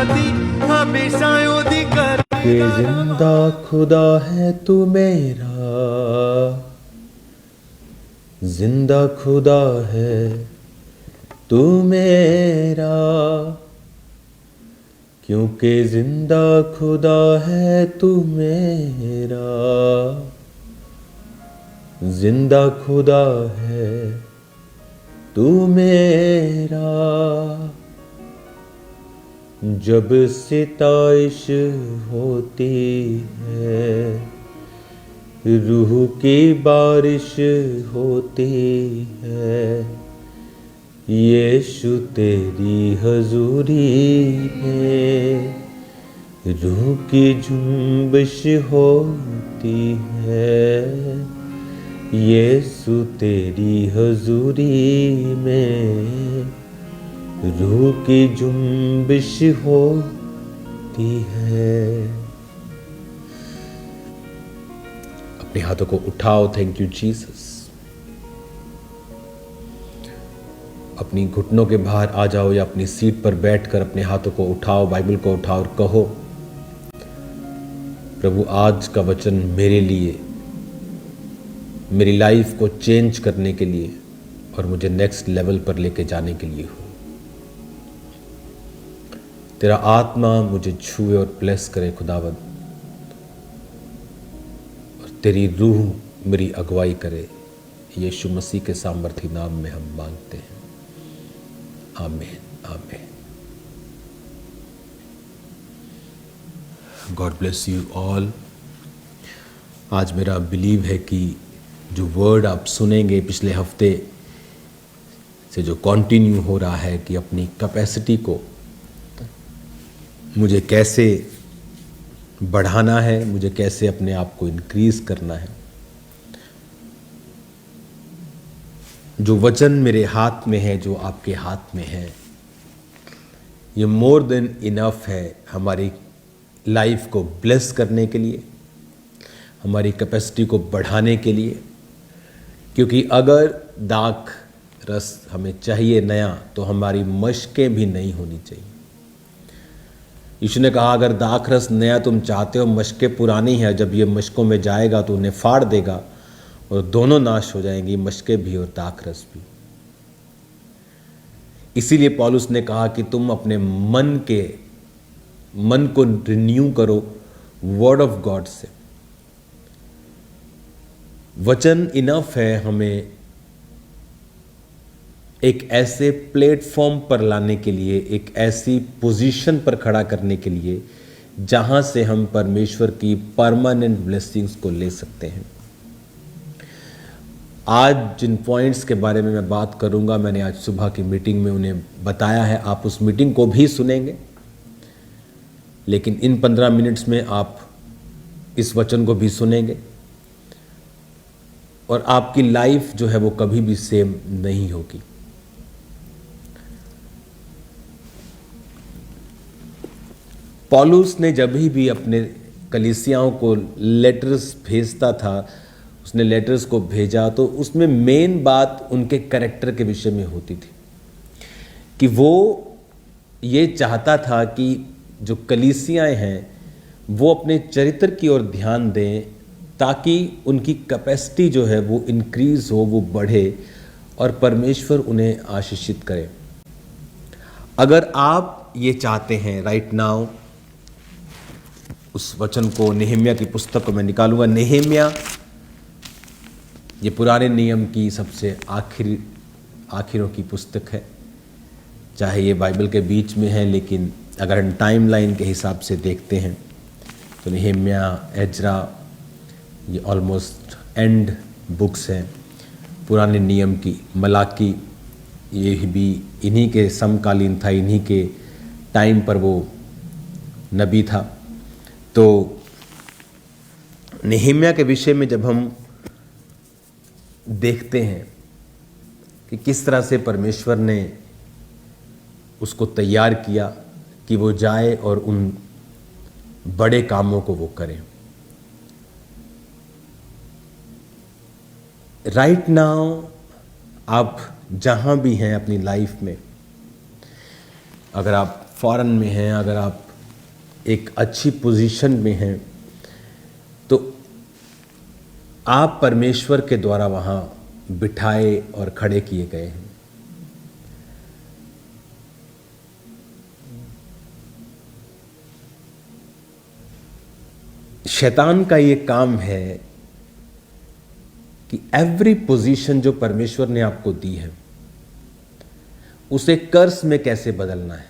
राती हमेशा ओदी कर कि जिंदा खुदा है तू मेरा, जिंदा खुदा है तू मेरा, क्योंकि जिंदा खुदा है तू मेरा, जिंदा खुदा है तू मेरा। जब सिताइश होती है, रूह की बारिश होती है, यीशु तेरी हजूरी में रूह की जुम्बिश होती है, यीशु तेरी हजूरी में रूह की जुम्बिश होती है। अपने हाथों को उठाओ, थैंक यू जीसस। अपनी घुटनों के बाहर आ जाओ या अपनी सीट पर बैठकर अपने हाथों को उठाओ, बाइबल को उठाओ और कहो, प्रभु आज का वचन मेरे लिए, मेरी लाइफ को चेंज करने के लिए और मुझे नेक्स्ट लेवल पर लेके जाने के लिए हो। तेरा आत्मा मुझे छुए और ब्लेस करे खुदावंद, और तेरी रूह मेरी अगुवाई करे। यीशु मसीह के सामर्थी नाम में हम मांगते हैं, आमीन आमीन। God bless you all. आज मेरा बिलीव है कि जो वर्ड आप सुनेंगे पिछले हफ्ते से जो कंटिन्यू हो रहा है कि अपनी कैपेसिटी को मुझे कैसे बढ़ाना है, मुझे कैसे अपने आप को इंक्रीज करना है। जो वचन मेरे हाथ में है, जो आपके हाथ में है, ये मोर देन इनफ है हमारी लाइफ को ब्लेस करने के लिए, हमारी कैपेसिटी को बढ़ाने के लिए। क्योंकि अगर दाख रस हमें चाहिए नया, तो हमारी मशकें भी नई होनी चाहिए। यीशु ने कहा अगर दाख रस नया तुम चाहते हो, मशकें पुरानी है, जब ये मशकों में जाएगा तो उन्हें फाड़ देगा और दोनों नाश हो जाएंगी, मशकें भी और दाख रस भी। इसीलिए पौलुस ने कहा कि तुम अपने मन को रिन्यू करो वर्ड ऑफ गॉड से। वचन इनफ है हमें एक ऐसे प्लेटफॉर्म पर लाने के लिए, एक ऐसी पोजीशन पर खड़ा करने के लिए जहां से हम परमेश्वर की परमानेंट ब्लेसिंग्स को ले सकते हैं। आज जिन पॉइंट्स के बारे में मैं बात करूंगा, मैंने आज सुबह की मीटिंग में उन्हें बताया है। आप उस मीटिंग को भी सुनेंगे, लेकिन इन 15 मिनट्स में आप इस वचन को भी सुनेंगे और आपकी लाइफ जो है वो कभी भी सेम नहीं होगी। पौलुस ने जब भी अपने कलीसियाओं को लेटर्स भेजता था, उसने लेटर्स को भेजा तो उसमें मेन बात उनके कैरेक्टर के विषय में होती थी कि वो ये चाहता था कि जो कलीसियाएं हैं वो अपने चरित्र की ओर ध्यान दें, ताकि उनकी कैपेसिटी जो है वो इंक्रीज हो, वो बढ़े और परमेश्वर उन्हें आशीषित करे। अगर आप ये चाहते हैं राइट नाउ, उस वचन को, नेहेमिया की पुस्तक को मैं निकालूंगा। नेहेमिया ये पुराने नियम की सबसे आखिरों की पुस्तक है, चाहे ये बाइबल के बीच में है, लेकिन अगर हम टाइम लाइन के हिसाब से देखते हैं तो नेहेमिया, एजरा, ये ऑलमोस्ट एंड बुक्स हैं पुराने नियम की। मलाकी ये भी इन्हीं के समकालीन था, इन्हीं के टाइम पर वो नबी था। तो नेहेमिया के विषय में जब हम देखते हैं कि किस तरह से परमेश्वर ने उसको तैयार किया कि वो जाए और उन बड़े कामों को वो करे। राइट नाउ आप जहां भी हैं अपनी लाइफ में, अगर आप फॉरेन में हैं, अगर आप एक अच्छी पोजीशन में हैं, तो आप परमेश्वर के द्वारा वहाँ बिठाए और खड़े किए गए हैं। शैतान का ये काम है कि एवरी पोजीशन जो परमेश्वर ने आपको दी है उसे कर्स में कैसे बदलना है।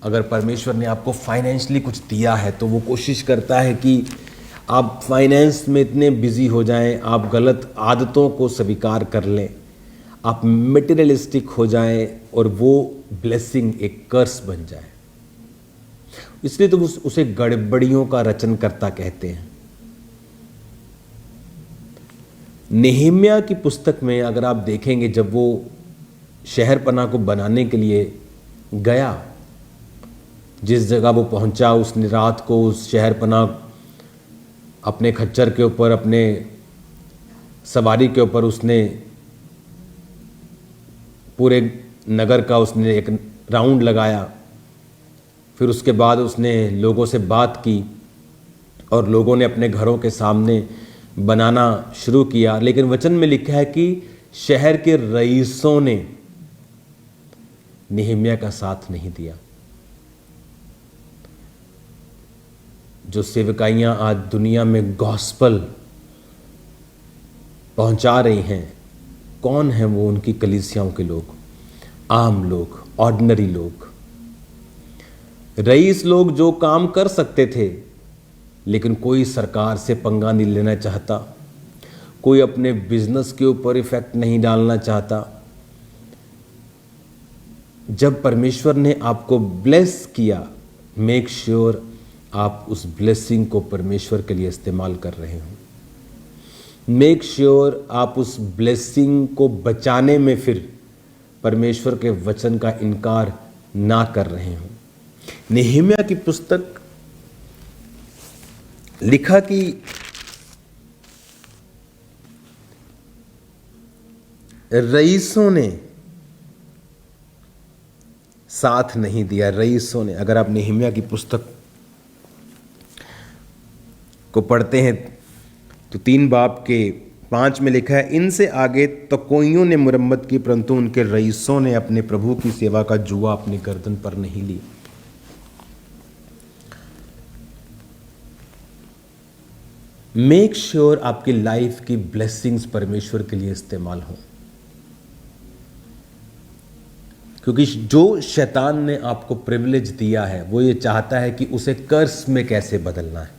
अगर परमेश्वर ने आपको फाइनेंशियली कुछ दिया है तो वो कोशिश करता है कि आप फाइनेंस में इतने बिजी हो जाएं, आप गलत आदतों को स्वीकार कर लें, आप मटेरियलिस्टिक हो जाएं और वो ब्लेसिंग एक कर्स बन जाए। इसलिए तो उसे गड़बड़ियों का रचनकर्ता कहते हैं। नेहेम्या की पुस्तक में अगर आप देखेंगे, जब वो शहरपनाह को बनाने के लिए गया, जिस जगह वो पहुंचा, उसने रात को उस शहरपनाह अपने खच्चर के ऊपर, अपने सवारी के ऊपर, उसने पूरे नगर का उसने एक राउंड लगाया। फिर उसके बाद उसने लोगों से बात की और लोगों ने अपने घरों के सामने बनाना शुरू किया। लेकिन वचन में लिखा है कि शहर के रईसों ने नेहेम्या का साथ नहीं दिया। जो सेवकाइयां आज दुनिया में गॉस्पल पहुंचा रही हैं, कौन हैं वो? उनकी कलीसियाओं के लोग, आम लोग, ऑर्डिनरी लोग, रईस लोग जो काम कर सकते थे, लेकिन कोई सरकार से पंगा नहीं लेना चाहता, कोई अपने बिजनेस के ऊपर इफेक्ट नहीं डालना चाहता। जब परमेश्वर ने आपको ब्लेस किया, मेक श्योर आप उस ब्लेसिंग को परमेश्वर के लिए इस्तेमाल कर रहे हो। मेक श्योर आप उस ब्लेसिंग को बचाने में फिर परमेश्वर के वचन का इनकार ना कर रहे हो। नेहेम्या की पुस्तक लिखा कि रईसों ने साथ नहीं दिया। रईसों ने, अगर आप नेहेम्या की पुस्तक को पढ़ते हैं तो 3 बाब के 5 में लिखा है, इनसे आगे तकोइयों ने मुरम्मत की, परंतु उनके रईसों ने अपने प्रभु की सेवा का जुआ अपनी गर्दन पर नहीं ली। मेक श्योर आपकी लाइफ की ब्लेसिंग्स परमेश्वर के लिए इस्तेमाल हो, क्योंकि जो शैतान ने आपको प्रिविलेज दिया है वो ये चाहता है कि उसे कर्स में कैसे बदलना है।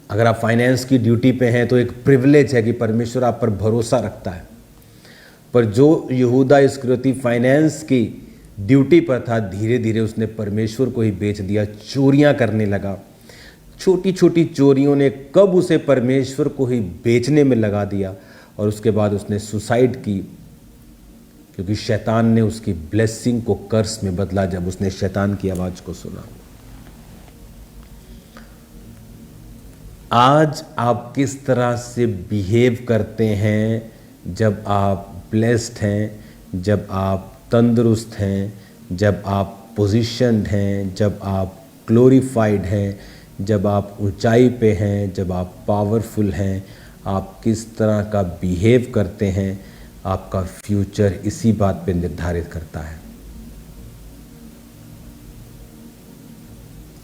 अगर आप फाइनेंस की ड्यूटी पे हैं तो एक प्रिविलेज है कि परमेश्वर आप पर भरोसा रखता है। पर जो यहूदा इस्करियोती फाइनेंस की ड्यूटी पर था, धीरे धीरे उसने परमेश्वर को ही बेच दिया, चोरियां करने लगा। छोटी छोटी चोरियों ने कब उसे परमेश्वर को ही बेचने में लगा दिया, और उसके बाद उसने सुसाइड की, क्योंकि शैतान ने उसकी ब्लेसिंग को कर्स में बदला जब उसने शैतान की आवाज को सुना। आज आप किस तरह से बिहेव करते हैं जब आप ब्लेस्ड हैं, जब आप तंदुरुस्त हैं, जब आप पोजीशन्ड हैं, जब आप ग्लोरीफाइड हैं, जब आप ऊंचाई पे हैं, जब आप पावरफुल हैं, आप किस तरह का बिहेव करते हैं, आपका फ्यूचर इसी बात पे निर्धारित करता है।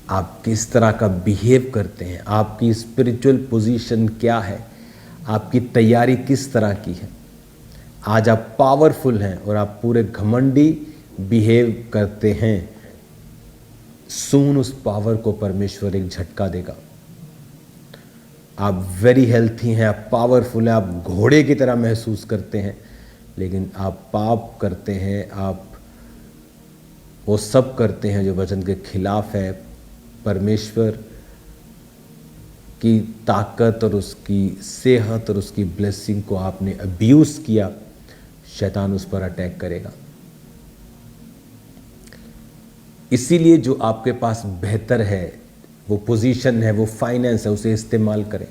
आप किस तरह का बिहेव करते हैं, आपकी स्पिरिचुअल पोजीशन क्या है, आपकी तैयारी किस तरह की है। आज आप पावरफुल हैं और आप पूरे घमंडी बिहेव करते हैं, सून उस पावर को परमेश्वर एक झटका देगा। आप वेरी हेल्थी हैं, आप पावरफुल हैं, आप घोड़े की तरह महसूस करते हैं, लेकिन आप पाप करते हैं, आप वो सब करते हैं जो वचन के खिलाफ है। परमेश्वर की ताकत और उसकी सेहत और उसकी ब्लेसिंग को आपने अब्यूज़ किया, शैतान उस पर अटैक करेगा। इसीलिए जो आपके पास बेहतर है, वो पोजीशन है, वो फाइनेंस है, उसे इस्तेमाल करें।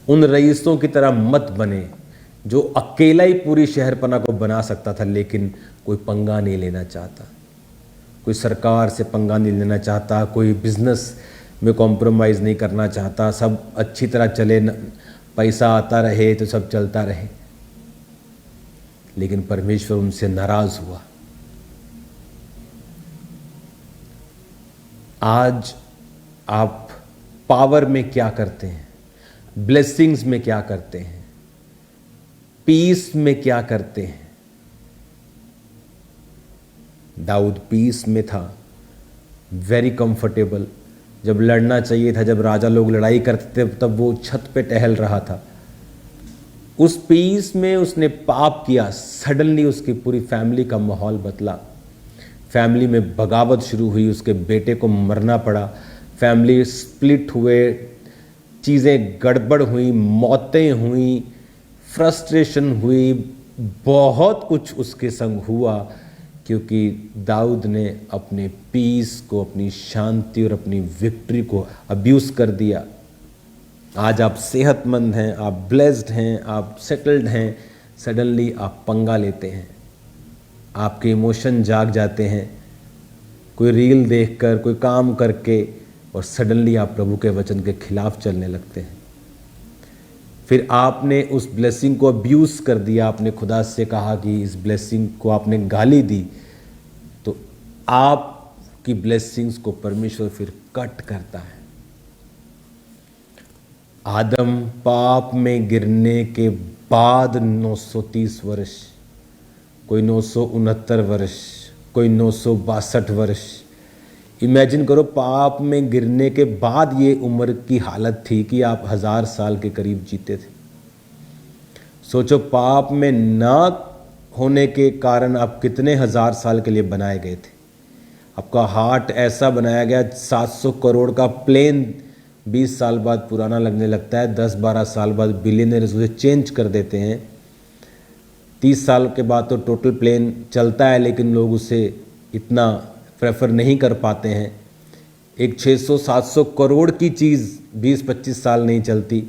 उन रईसों की तरह मत बने जो अकेला ही पूरी शहरपना को बना सकता था, लेकिन कोई पंगा नहीं लेना चाहता, कोई सरकार से पंगा नहीं लेना चाहता, कोई बिजनेस में कॉम्प्रोमाइज़ नहीं करना चाहता, सब अच्छी तरह चले, पैसा आता रहे तो सब चलता रहे। लेकिन परमेश्वर उनसे नाराज हुआ। आज आप पावर में क्या करते हैं, ब्लेसिंग्स में क्या करते हैं, पीस में क्या करते हैं? दाऊद पीस में था, वेरी कंफर्टेबल। जब लड़ना चाहिए था, जब राजा लोग लड़ाई करते थे, तब वो छत पे टहल रहा था। उस पीस में उसने पाप किया, सडनली उसकी पूरी फैमिली का माहौल बदला। फैमिली में बगावत शुरू हुई, उसके बेटे को मरना पड़ा, फैमिली स्प्लिट हुए, चीज़ें गड़बड़ हुई, मौतें हुई, फ्रस्ट्रेशन हुई, बहुत कुछ उसके संग हुआ, क्योंकि दाऊद ने अपने पीस को, अपनी शांति और अपनी विक्ट्री को अब्यूज़ कर दिया। आज आप सेहतमंद हैं, आप ब्लेस्ड हैं, आप सेटल्ड हैं, सडनली आप पंगा लेते हैं, आपके इमोशन जाग जाते हैं, कोई रील देखकर, कोई काम करके, और सडनली आप प्रभु के वचन के खिलाफ चलने लगते हैं। फिर आपने उस ब्लेसिंग को अब्यूज़ कर दिया, आपने खुदा से कहा कि इस ब्लेसिंग को आपने गाली दी, तो आपकी ब्लेसिंग्स को परमेश्वर फिर कट करता है। आदम पाप में गिरने के बाद 930 वर्ष, कोई 969 वर्ष, कोई 962 वर्ष, इमेजिन करो, पाप में गिरने के बाद ये उम्र की हालत थी कि आप 1000 साल के करीब जीते थे। सोचो, पाप में ना होने के कारण आप कितने 1000 साल के लिए बनाए गए थे। आपका हार्ट ऐसा बनाया गया, 700 करोड़ का प्लेन 20 साल बाद पुराना लगने लगता है, 10-12 साल बाद बिलियनर्स उसे चेंज कर देते हैं, 30 साल के बाद तो टोटल प्लेन चलता है, लेकिन लोग उसे इतना प्रेफर नहीं कर पाते हैं। एक 600-700 करोड़ की चीज़ 20-25 साल नहीं चलती।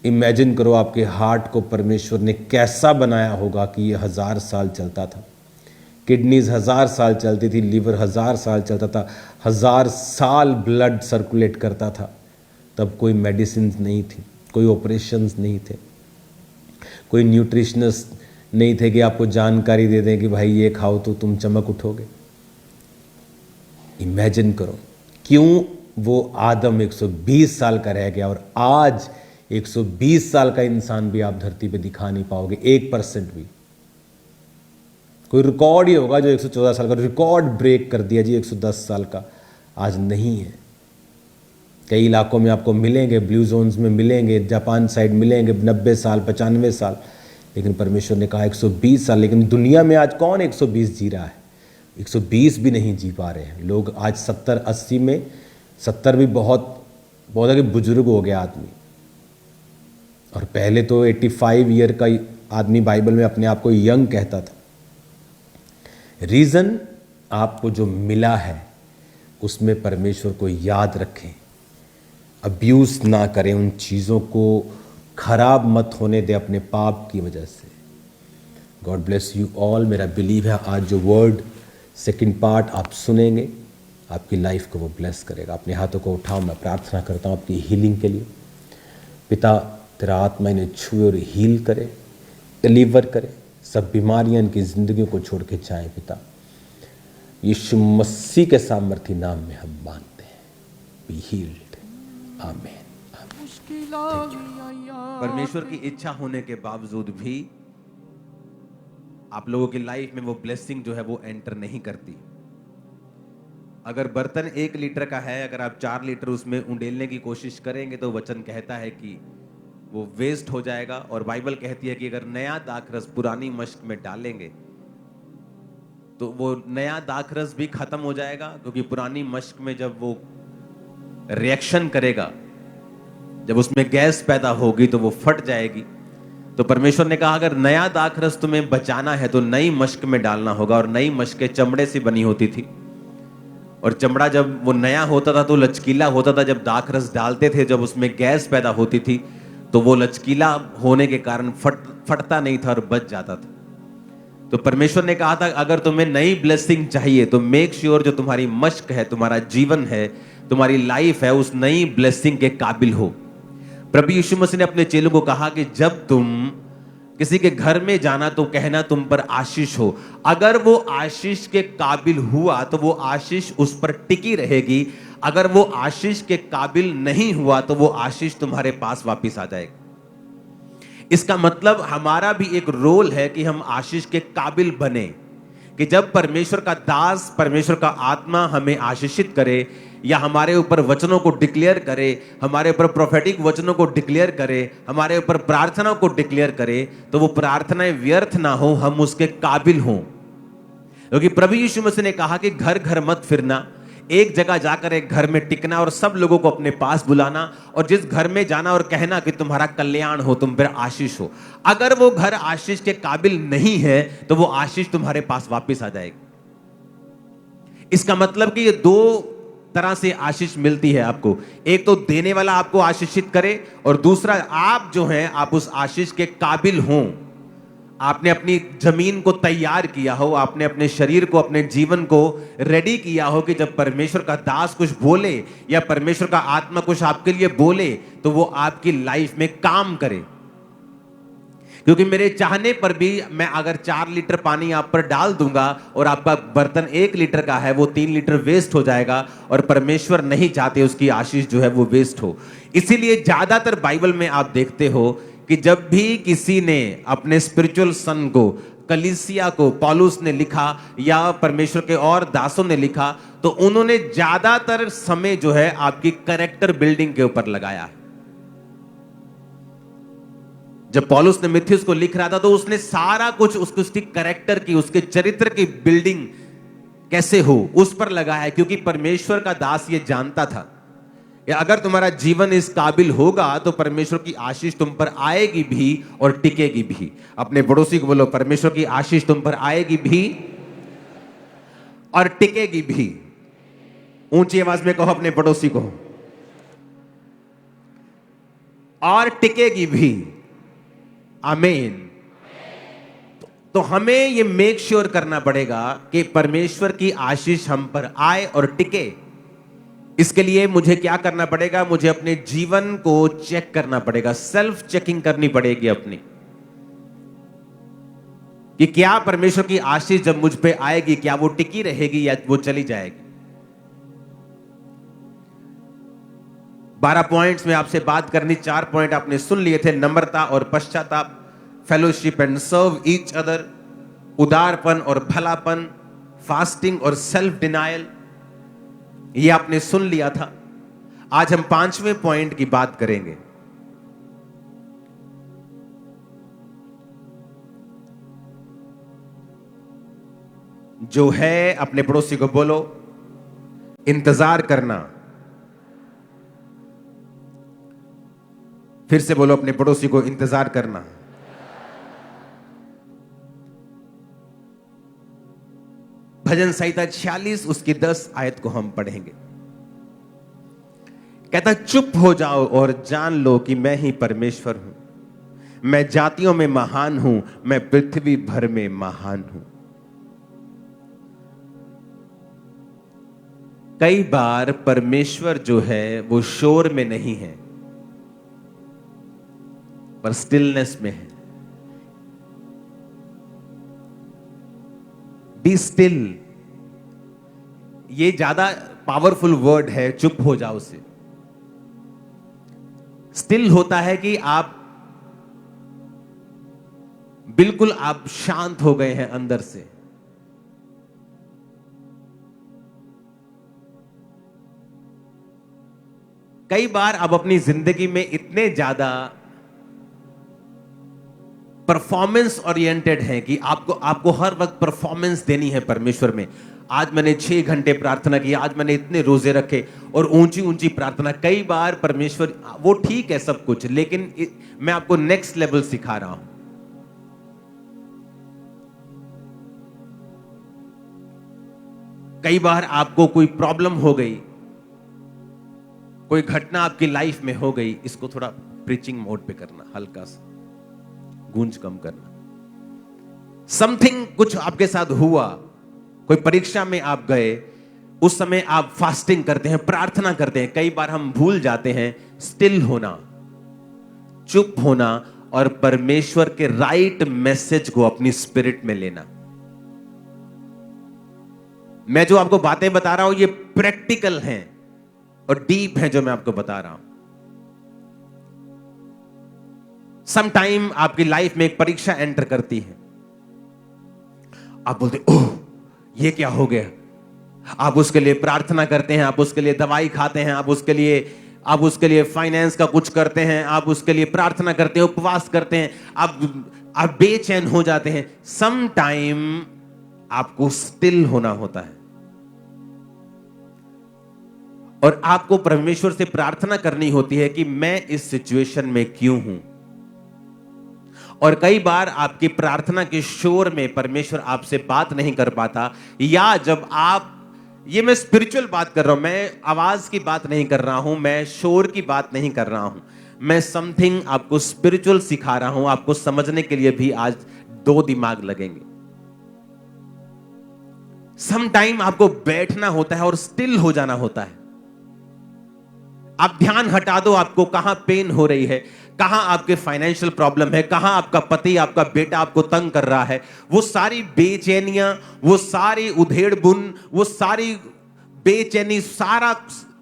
इमेजिन करो आपके हार्ट को परमेश्वर ने कैसा बनाया होगा कि ये 1000 साल चलता था। किडनीज 1000 साल चलती थी, लीवर 1000 साल चलता था, 1000 साल ब्लड सर्कुलेट करता था। तब कोई मेडिसिन नहीं थी, कोई ऑपरेशंस नहीं थे, कोई न्यूट्रिशनिस्ट नहीं थे कि आपको जानकारी दे दें कि भाई ये खाओ तो तुम चमक उठोगे। इमेजिन करो, क्यों वो आदम 120 साल का रह गया, और आज 120 साल का इंसान भी आप धरती पे दिखा नहीं पाओगे, 1% भी। कोई रिकॉर्ड ही होगा जो 114 साल का रिकॉर्ड ब्रेक कर दिया जी, 110 साल का आज नहीं है। कई इलाकों में आपको मिलेंगे, ब्लू जोन्स में मिलेंगे, जापान साइड मिलेंगे 90 साल, 95 साल, लेकिन परमेश्वर ने कहा 120 साल। लेकिन दुनिया में आज कौन 120 जी रहा है? 120 भी नहीं जी पा रहे हैं लोग आज। 70-80 में, 70 भी बहुत आगे बुजुर्ग हो गया आदमी। और पहले तो 85 ईयर का आदमी बाइबल में अपने आप को यंग कहता था। रीज़न, आपको जो मिला है उसमें परमेश्वर को याद रखें, अब्यूज़ ना करें, उन चीज़ों को खराब मत होने दें अपने पाप की वजह से। God bless you all. मेरा बिलीव है आज जो वर्ड सेकंड पार्ट आप सुनेंगे, आपकी लाइफ को वो ब्लेस करेगा। अपने हाथों को उठाओ, मैं प्रार्थना करता हूँ आपकी हीलिंग के लिए। पिता, तेरा आत्मा इन्हें छुए और हील करे, डिलीवर करे, सब बीमारियां इनकी ज़िंदगियों को छोड़ के जाए। पिता, यीशु मसीह के सामर्थी नाम में हम मांगते हैं, बी हील्ड, आमीन। परमेश्वर की इच्छा होने के बावजूद भी आप लोगों की लाइफ में वो ब्लेसिंग जो है वो एंटर नहीं करती। अगर बर्तन 1 लीटर का है, अगर आप 4 लीटर उसमें उंडेलने की कोशिश करेंगे तो वचन कहता है कि वो वेस्ट हो जाएगा। और बाइबल कहती है कि अगर नया दाखरस पुरानी मश्क में डालेंगे तो वो नया दाखरस भी खत्म हो जाएगा, क्योंकि पुरानी मश्क में जब वो रिएक्शन करेगा, जब उसमें गैस पैदा होगी तो वो फट जाएगी। तो परमेश्वर ने कहा अगर नया दाखरस तुम्हें बचाना है तो नई मश्क में डालना होगा। और नई मश्कें चमड़े से बनी होती थी, और चमड़ा जब वो नया होता था तो लचकीला होता था। जब दाखरस डालते थे, जब उसमें गैस पैदा होती थी तो वो लचकीला होने के कारण फटता नहीं था और बच जाता था। तो परमेश्वर ने कहा था अगर तुम्हें नई ब्लेसिंग चाहिए तो मेक श्योर जो तुम्हारी मश्क है, तुम्हारा जीवन है, तुम्हारी लाइफ है, उस नई ब्लेसिंग के काबिल हो। प्रभु यीशु मसीह ने अपने चेलों को कहा कि जब तुम किसी के घर में जाना तो कहना तुम पर आशीष हो। अगर वो आशीष के काबिल हुआ तो वो आशीष उस पर टिकी रहेगी, अगर वो आशीष के काबिल नहीं हुआ तो वो आशीष तुम्हारे पास वापस आ जाएगी। इसका मतलब हमारा भी एक रोल है कि हम आशीष के काबिल बने, कि जब परमेश्वर का दास, परमेश्वर का आत्मा हमें आशीषित करे या हमारे ऊपर वचनों को डिक्लेयर करे, हमारे ऊपर प्रोफेटिक वचनों को डिक्लेयर करे, हमारे ऊपर प्रार्थना को डिक्लेयर करे, तो वो प्रार्थनाएं व्यर्थ ना हो, हम उसके काबिल हों। क्योंकि प्रभु यीशु मसीह ने कहा कि घर घर मत फिरना, एक जगह जाकर एक घर में टिकना और सब लोगों को अपने पास बुलाना और जिस घर में जाना और कहना कि तुम्हारा कल्याण हो, तुम पर आशीष हो। अगर वो घर आशीष के काबिल नहीं है तो वो आशीष तुम्हारे पास वापस आ जाएगी। इसका मतलब कि ये दो तरह से आशीष मिलती है आपको, एक तो देने वाला आपको आशीषित करे और दूसरा आप जो हैं आप उस आशीष के काबिल हों। आपने अपनी जमीन को तैयार किया हो, आपने अपने शरीर को, अपने जीवन को रेडी किया हो कि जब परमेश्वर का दास कुछ बोले या परमेश्वर का आत्मा कुछ आपके लिए बोले तो वो आपकी लाइफ में काम करे। क्योंकि मेरे चाहने पर भी मैं अगर 4 लीटर पानी आप पर डाल दूंगा और आपका बर्तन 1 लीटर का है, वो 3 लीटर वेस्ट हो जाएगा और परमेश्वर नहीं चाहते उसकी आशीष जो है वो वेस्ट हो। इसीलिए ज्यादातर बाइबल में आप देखते हो कि जब भी किसी ने अपने स्पिरिचुअल सन को, कलीसिया को पौलुस ने लिखा या परमेश्वर के और दासों ने लिखा तो उन्होंने ज्यादातर समय जो है आपकी कैरेक्टर बिल्डिंग के ऊपर लगाया। जब पौलुस ने मिथियुस को लिख रहा था तो उसने सारा कुछ उसकी कैरेक्टर की, उसके चरित्र की बिल्डिंग कैसे हो उस पर लगाया है, क्योंकि परमेश्वर का दास ये जानता था कि अगर तुम्हारा जीवन इस काबिल होगा तो परमेश्वर की आशीष तुम पर आएगी भी और टिकेगी भी। अपने पड़ोसी को बोलो, परमेश्वर की आशीष तुम पर आएगी भी और टिकेगी भी। ऊंची आवाज में कहो अपने पड़ोसी को, और टिकेगी भी। आमीन। तो हमें ये मेक श्योर करना पड़ेगा कि परमेश्वर की आशीष हम पर आए और टिके। इसके लिए मुझे क्या करना पड़ेगा? मुझे अपने जीवन को चेक करना पड़ेगा, सेल्फ चेकिंग करनी पड़ेगी अपनी, कि क्या परमेश्वर की आशीष जब मुझ पे आएगी क्या वो टिकी रहेगी या वो चली जाएगी। 12 पॉइंट्स में आपसे बात करनी, 4 पॉइंट आपने सुन लिए थे। नम्रता और पश्चाताप, fellowship and serve each other, उदारपन और भलापन, फास्टिंग और सेल्फ डिनायल, ये आपने सुन लिया था। आज हम 5वें पॉइंट की बात करेंगे। जो है, अपने पड़ोसी को बोलो, इंतजार करना। फिर से बोलो अपने पड़ोसी को, इंतजार करना। भजन संहिता 46 उसकी 10 आयत को हम पढ़ेंगे। कहता, चुप हो जाओ और जान लो कि मैं ही परमेश्वर हूं। मैं जातियों में महान हूं, मैं पृथ्वी भर में महान हूं। कई बार परमेश्वर जो है वो शोर में नहीं है पर स्टिलनेस में है। बी स्टिल, ये ज्यादा पावरफुल वर्ड है चुप हो जाओ से। स्टिल होता है कि आप बिल्कुल आप शांत हो गए हैं अंदर से। कई बार आप अपनी जिंदगी में इतने ज्यादा परफॉर्मेंस ओरिएंटेड है कि आपको हर वक्त परफॉर्मेंस देनी है परमेश्वर में। आज मैंने 6 घंटे प्रार्थना की, आज मैंने इतने रोजे रखे और ऊंची ऊंची प्रार्थना। कई बार परमेश्वर, वो ठीक है सब कुछ, लेकिन मैं आपको नेक्स्ट लेवल सिखा रहा हूं। कई बार आपको कोई प्रॉब्लम हो गई, कोई घटना आपकी लाइफ में हो गई, इसको थोड़ा प्रीचिंग मोड पे करना, हल्का सा गूंज कम करना। समथिंग कुछ आपके साथ हुआ, कोई परीक्षा में आप गए, उस समय आप फास्टिंग करते हैं, प्रार्थना करते हैं। कई बार हम भूल जाते हैं स्टिल होना, चुप होना और परमेश्वर के राइट मैसेज को अपनी स्पिरिट में लेना। मैं जो आपको बातें बता रहा हूं ये प्रैक्टिकल हैं और डीप हैं जो मैं आपको बता रहा हूं। समटाइम आपकी लाइफ में एक परीक्षा एंटर करती है, आप बोलते ओह ये क्या हो गया। आप उसके लिए प्रार्थना करते हैं, आप उसके लिए दवाई खाते हैं, आप उसके लिए फाइनेंस का कुछ करते हैं, आप उसके लिए प्रार्थना करते हैं, उपवास करते हैं, आप बेचैन हो जाते हैं। सम टाइम आपको स्टिल होना होता है और आपको परमेश्वर से प्रार्थना करनी होती है कि मैं इस सिचुएशन में क्यों हूं। और कई बार आपकी प्रार्थना के शोर में परमेश्वर आपसे बात नहीं कर पाता, या जब आप, ये मैं स्पिरिचुअल बात कर रहा हूं, मैं आवाज की बात नहीं कर रहा हूं, मैं शोर की बात नहीं कर रहा हूं, मैं समथिंग आपको स्पिरिचुअल सिखा रहा हूं। आपको समझने के लिए भी आज 2 दिमाग लगेंगे। सम टाइम आपको बैठना होता है और स्टिल हो जाना होता है। आप ध्यान हटा दो, आपको कहां पेन हो रही है, कहां आपके फाइनेंशियल प्रॉब्लम है, कहां आपका पति, आपका बेटा आपको तंग कर रहा है। वो सारी बेचैनियां, वो सारी उधेड़ बुन, वो सारी बेचैनी, सारा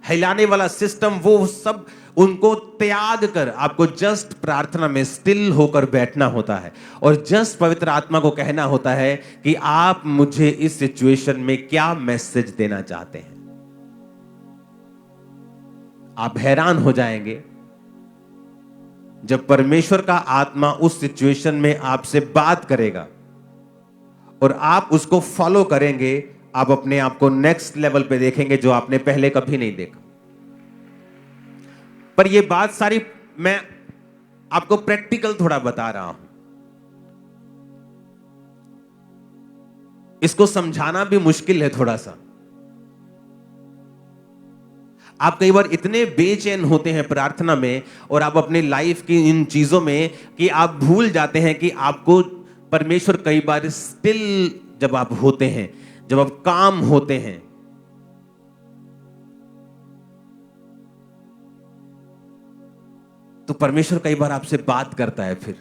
हिलाने वाला सिस्टम, वो सब उनको त्याग कर आपको जस्ट प्रार्थना में स्टिल होकर बैठना होता है और जस्ट पवित्र आत्मा को कहना होता है कि आप मुझे इस सिचुएशन में क्या मैसेज देना चाहते हैं। आप हैरान हो जाएंगे जब परमेश्वर का आत्मा उस सिचुएशन में आपसे बात करेगा और आप उसको फॉलो करेंगे। आप अपने आप को नेक्स्ट लेवल पे देखेंगे जो आपने पहले कभी नहीं देखा। पर ये बात सारी मैं आपको प्रैक्टिकल थोड़ा बता रहा हूं, इसको समझाना भी मुश्किल है थोड़ा सा। आप कई बार इतने बेचैन होते हैं प्रार्थना में और आप अपनी लाइफ की इन चीजों में कि आप भूल जाते हैं कि आपको परमेश्वर कई बार स्टिल जब आप होते हैं, जब आप काम होते हैं, तो परमेश्वर कई बार आपसे बात करता है। फिर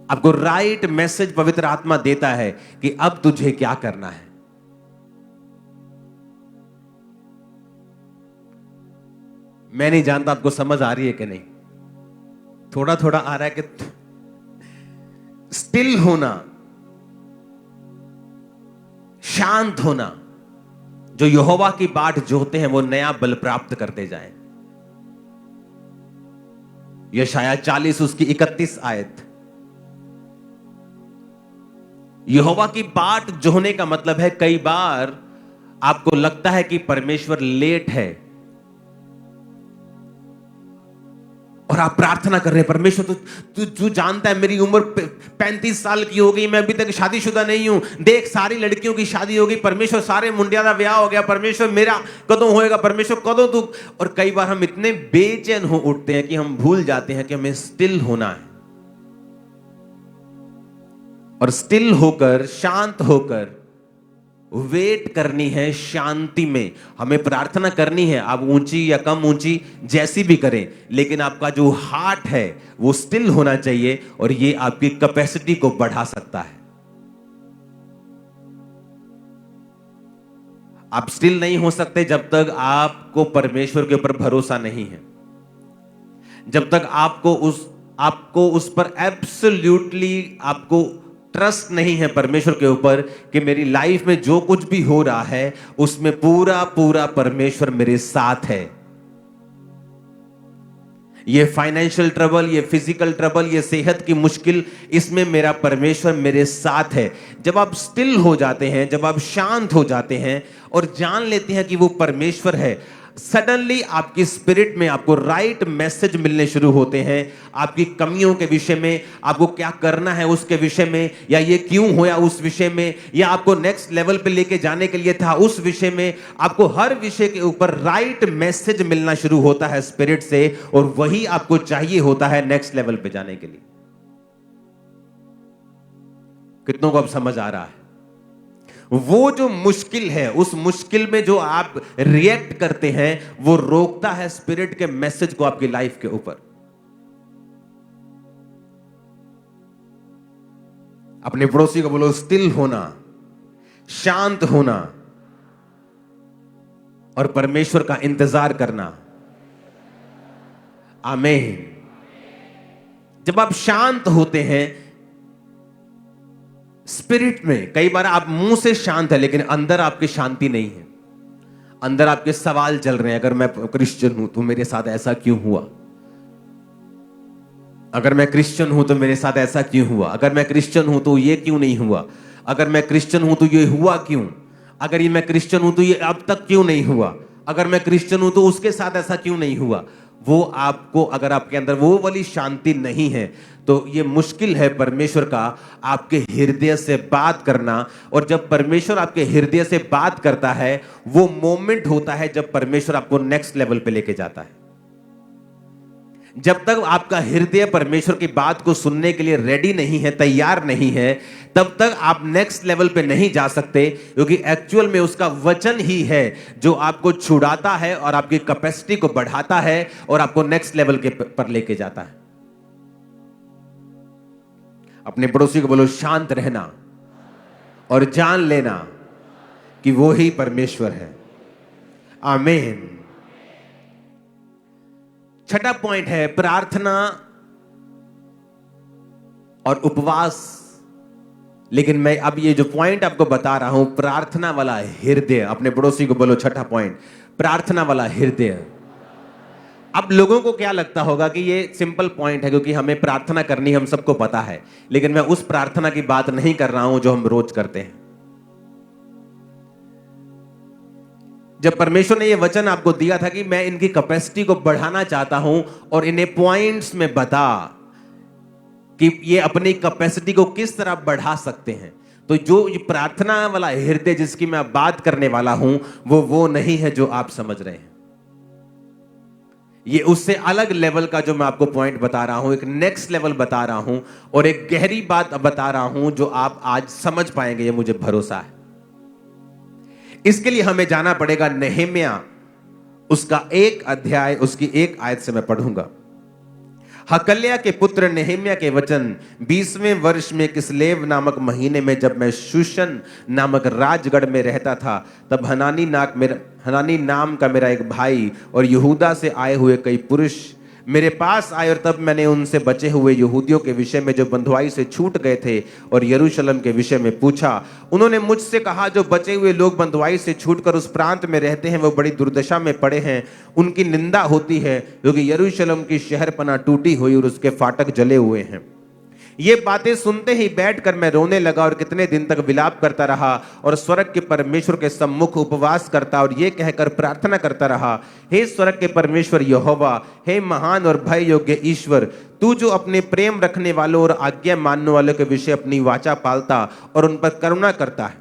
आपको राइट मैसेज पवित्र आत्मा देता है कि अब तुझे क्या करना है। मैं नहीं जानता आपको समझ आ रही है कि नहीं, थोड़ा थोड़ा आ रहा है कि स्टिल होना, शांत होना, जो यहोवा की बाट जोते हैं वो नया बल प्राप्त करते जाएं। यशाया 40 उसकी 31 आयत। यहोवा की बाट जोहने का मतलब है कई बार आपको लगता है कि परमेश्वर लेट है और आप प्रार्थना कर रहे हैं, परमेश्वर तू जानता है मेरी उम्र 35 साल की हो गई, मैं अभी तक शादीशुदा नहीं हूं, देख सारी लड़कियों की शादी हो गई, परमेश्वर सारे मुंडिया का ब्याह हो गया, परमेश्वर मेरा कदों होएगा, परमेश्वर कदों तू। और कई बार हम इतने बेचैन हो उठते हैं कि हम भूल जाते हैं कि हमें स्टिल होना है और स्टिल होकर, शांत होकर वेट करनी है शांति में। हमें प्रार्थना करनी है, आप ऊंची या कम ऊंची जैसी भी करें, लेकिन आपका जो हार्ट है वो स्टिल होना चाहिए और ये आपकी कैपेसिटी को बढ़ा सकता है। आप स्टिल नहीं हो सकते जब तक आपको परमेश्वर के ऊपर भरोसा नहीं है, जब तक आपको उस पर एब्सोल्यूटली आपको ट्रस्ट नहीं है परमेश्वर के ऊपर कि मेरी लाइफ में जो कुछ भी हो रहा है उसमें पूरा पूरा परमेश्वर मेरे साथ है। ये फाइनेंशियल ट्रबल, ये फिजिकल ट्रबल, ये सेहत की मुश्किल, इसमें मेरा परमेश्वर मेरे साथ है। जब आप स्टिल हो जाते हैं, जब आप शांत हो जाते हैं और जान लेते हैं कि वो परमेश्वर है, सडनली आपकी स्पिरिट में आपको राइट मैसेज मिलने शुरू होते हैं, आपकी कमियों के विषय में, आपको क्या करना है उसके विषय में, या ये क्यों होया उस विषय में, या आपको नेक्स्ट लेवल पे लेके जाने के लिए था उस विषय में। आपको हर विषय के ऊपर राइट मैसेज मिलना शुरू होता है स्पिरिट से, और वही आपको चाहिए होता है नेक्स्ट लेवल पे जाने के लिए। कितनों को अब समझ आ रहा है? वो जो मुश्किल है, उस मुश्किल में जो आप रिएक्ट करते हैं, वो रोकता है स्पिरिट के मैसेज को आपकी लाइफ के ऊपर। अपने पड़ोसी को बोलो स्टिल होना, शांत होना और परमेश्वर का इंतजार करना। आमीन। जब आप शांत होते हैं स्पिरिट में, कई बार आप मुंह से शांत है लेकिन अंदर आपकी शांति नहीं है, अंदर आपके सवाल चल रहे हैं। अगर मैं क्रिश्चियन हूं तो मेरे साथ ऐसा क्यों हुआ? अगर मैं क्रिश्चियन हूं तो मेरे साथ ऐसा क्यों हुआ? अगर मैं क्रिश्चियन हूं तो ये क्यों नहीं हुआ? अगर मैं क्रिश्चियन हूं तो ये हुआ क्यों? अगर ये मैं क्रिश्चियन हूं तो ये अब तक क्यों नहीं हुआ? अगर मैं क्रिश्चियन हूं तो उसके साथ ऐसा क्यों नहीं हुआ? वो आपको, अगर आपके अंदर वो वाली शांति नहीं है तो ये मुश्किल है परमेश्वर का आपके हृदय से बात करना। और जब परमेश्वर आपके हृदय से बात करता है, वो मोमेंट होता है जब परमेश्वर आपको नेक्स्ट लेवल पे लेके जाता है। जब तक आपका हृदय परमेश्वर की बात को सुनने के लिए रेडी नहीं है, तैयार नहीं है, तब तक आप नेक्स्ट लेवल पे नहीं जा सकते, क्योंकि एक्चुअल में उसका वचन ही है जो आपको छुड़ाता है और आपकी कैपेसिटी को बढ़ाता है और आपको नेक्स्ट लेवल के पर लेके जाता है। अपने पड़ोसी को बोलो शांत रहना और जान लेना कि वो ही परमेश्वर है। आमीन। छठा पॉइंट है प्रार्थना और उपवास। लेकिन मैं अब ये जो पॉइंट आपको बता रहा हूं, प्रार्थना वाला हृदय। अपने पड़ोसी को बोलो छठा पॉइंट, प्रार्थना वाला हृदय। अब लोगों को क्या लगता होगा कि ये सिंपल पॉइंट है, क्योंकि हमें प्रार्थना करनी हम सबको पता है, लेकिन मैं उस प्रार्थना की बात नहीं कर रहा हूं जो हम रोज करते हैं। जब परमेश्वर ने ये वचन आपको दिया था कि मैं इनकी कैपेसिटी को बढ़ाना चाहता हूं और इन्हें पॉइंट्स में बता कि ये अपनी कैपेसिटी को किस तरह बढ़ा सकते हैं, तो जो ये प्रार्थना वाला हृदय जिसकी मैं बात करने वाला हूं, वो नहीं है जो आप समझ रहे हैं। ये उससे अलग लेवल का जो मैं आपको पॉइंट बता रहा हूं, एक नेक्स्ट लेवल बता रहा हूं और एक गहरी बात बता रहा हूं जो आप आज समझ पाएंगे, ये मुझे भरोसा है। इसके लिए हमें जाना पड़ेगा नहम्याह, उसका 1 अध्याय, उसकी 1 आयत से मैं पढ़ूंगा। हकल्या के पुत्र नहम्याह के वचन। 20वें वर्ष में किस्लेव नामक महीने में, जब मैं शूशन नामक राजगढ़ में रहता था, तब हनानी नाम का मेरा एक भाई और यहूदा से आए हुए कई पुरुष मेरे पास आए, और तब मैंने उनसे बचे हुए यहूदियों के विषय में जो बंधुआई से छूट गए थे और यरूशलेम के विषय में पूछा। उन्होंने मुझसे कहा, जो बचे हुए लोग बंधुआई से छूटकर उस प्रांत में रहते हैं, वो बड़ी दुर्दशा में पड़े हैं। उनकी निंदा होती है, क्योंकि यरूशलेम की शहरपनाह टूटी हुई और उसके फाटक जले हुए हैं। ये बातें सुनते ही बैठकर मैं रोने लगा और कितने दिन तक विलाप करता रहा और स्वर्ग के परमेश्वर के सम्मुख उपवास करता और ये कहकर प्रार्थना करता रहा, हे स्वर्ग के परमेश्वर यहोवा, हे महान और भय योग्य ईश्वर, तू जो अपने प्रेम रखने वालों और आज्ञा मानने वालों के विषय अपनी वाचा पालता और उन पर करुणा करता है।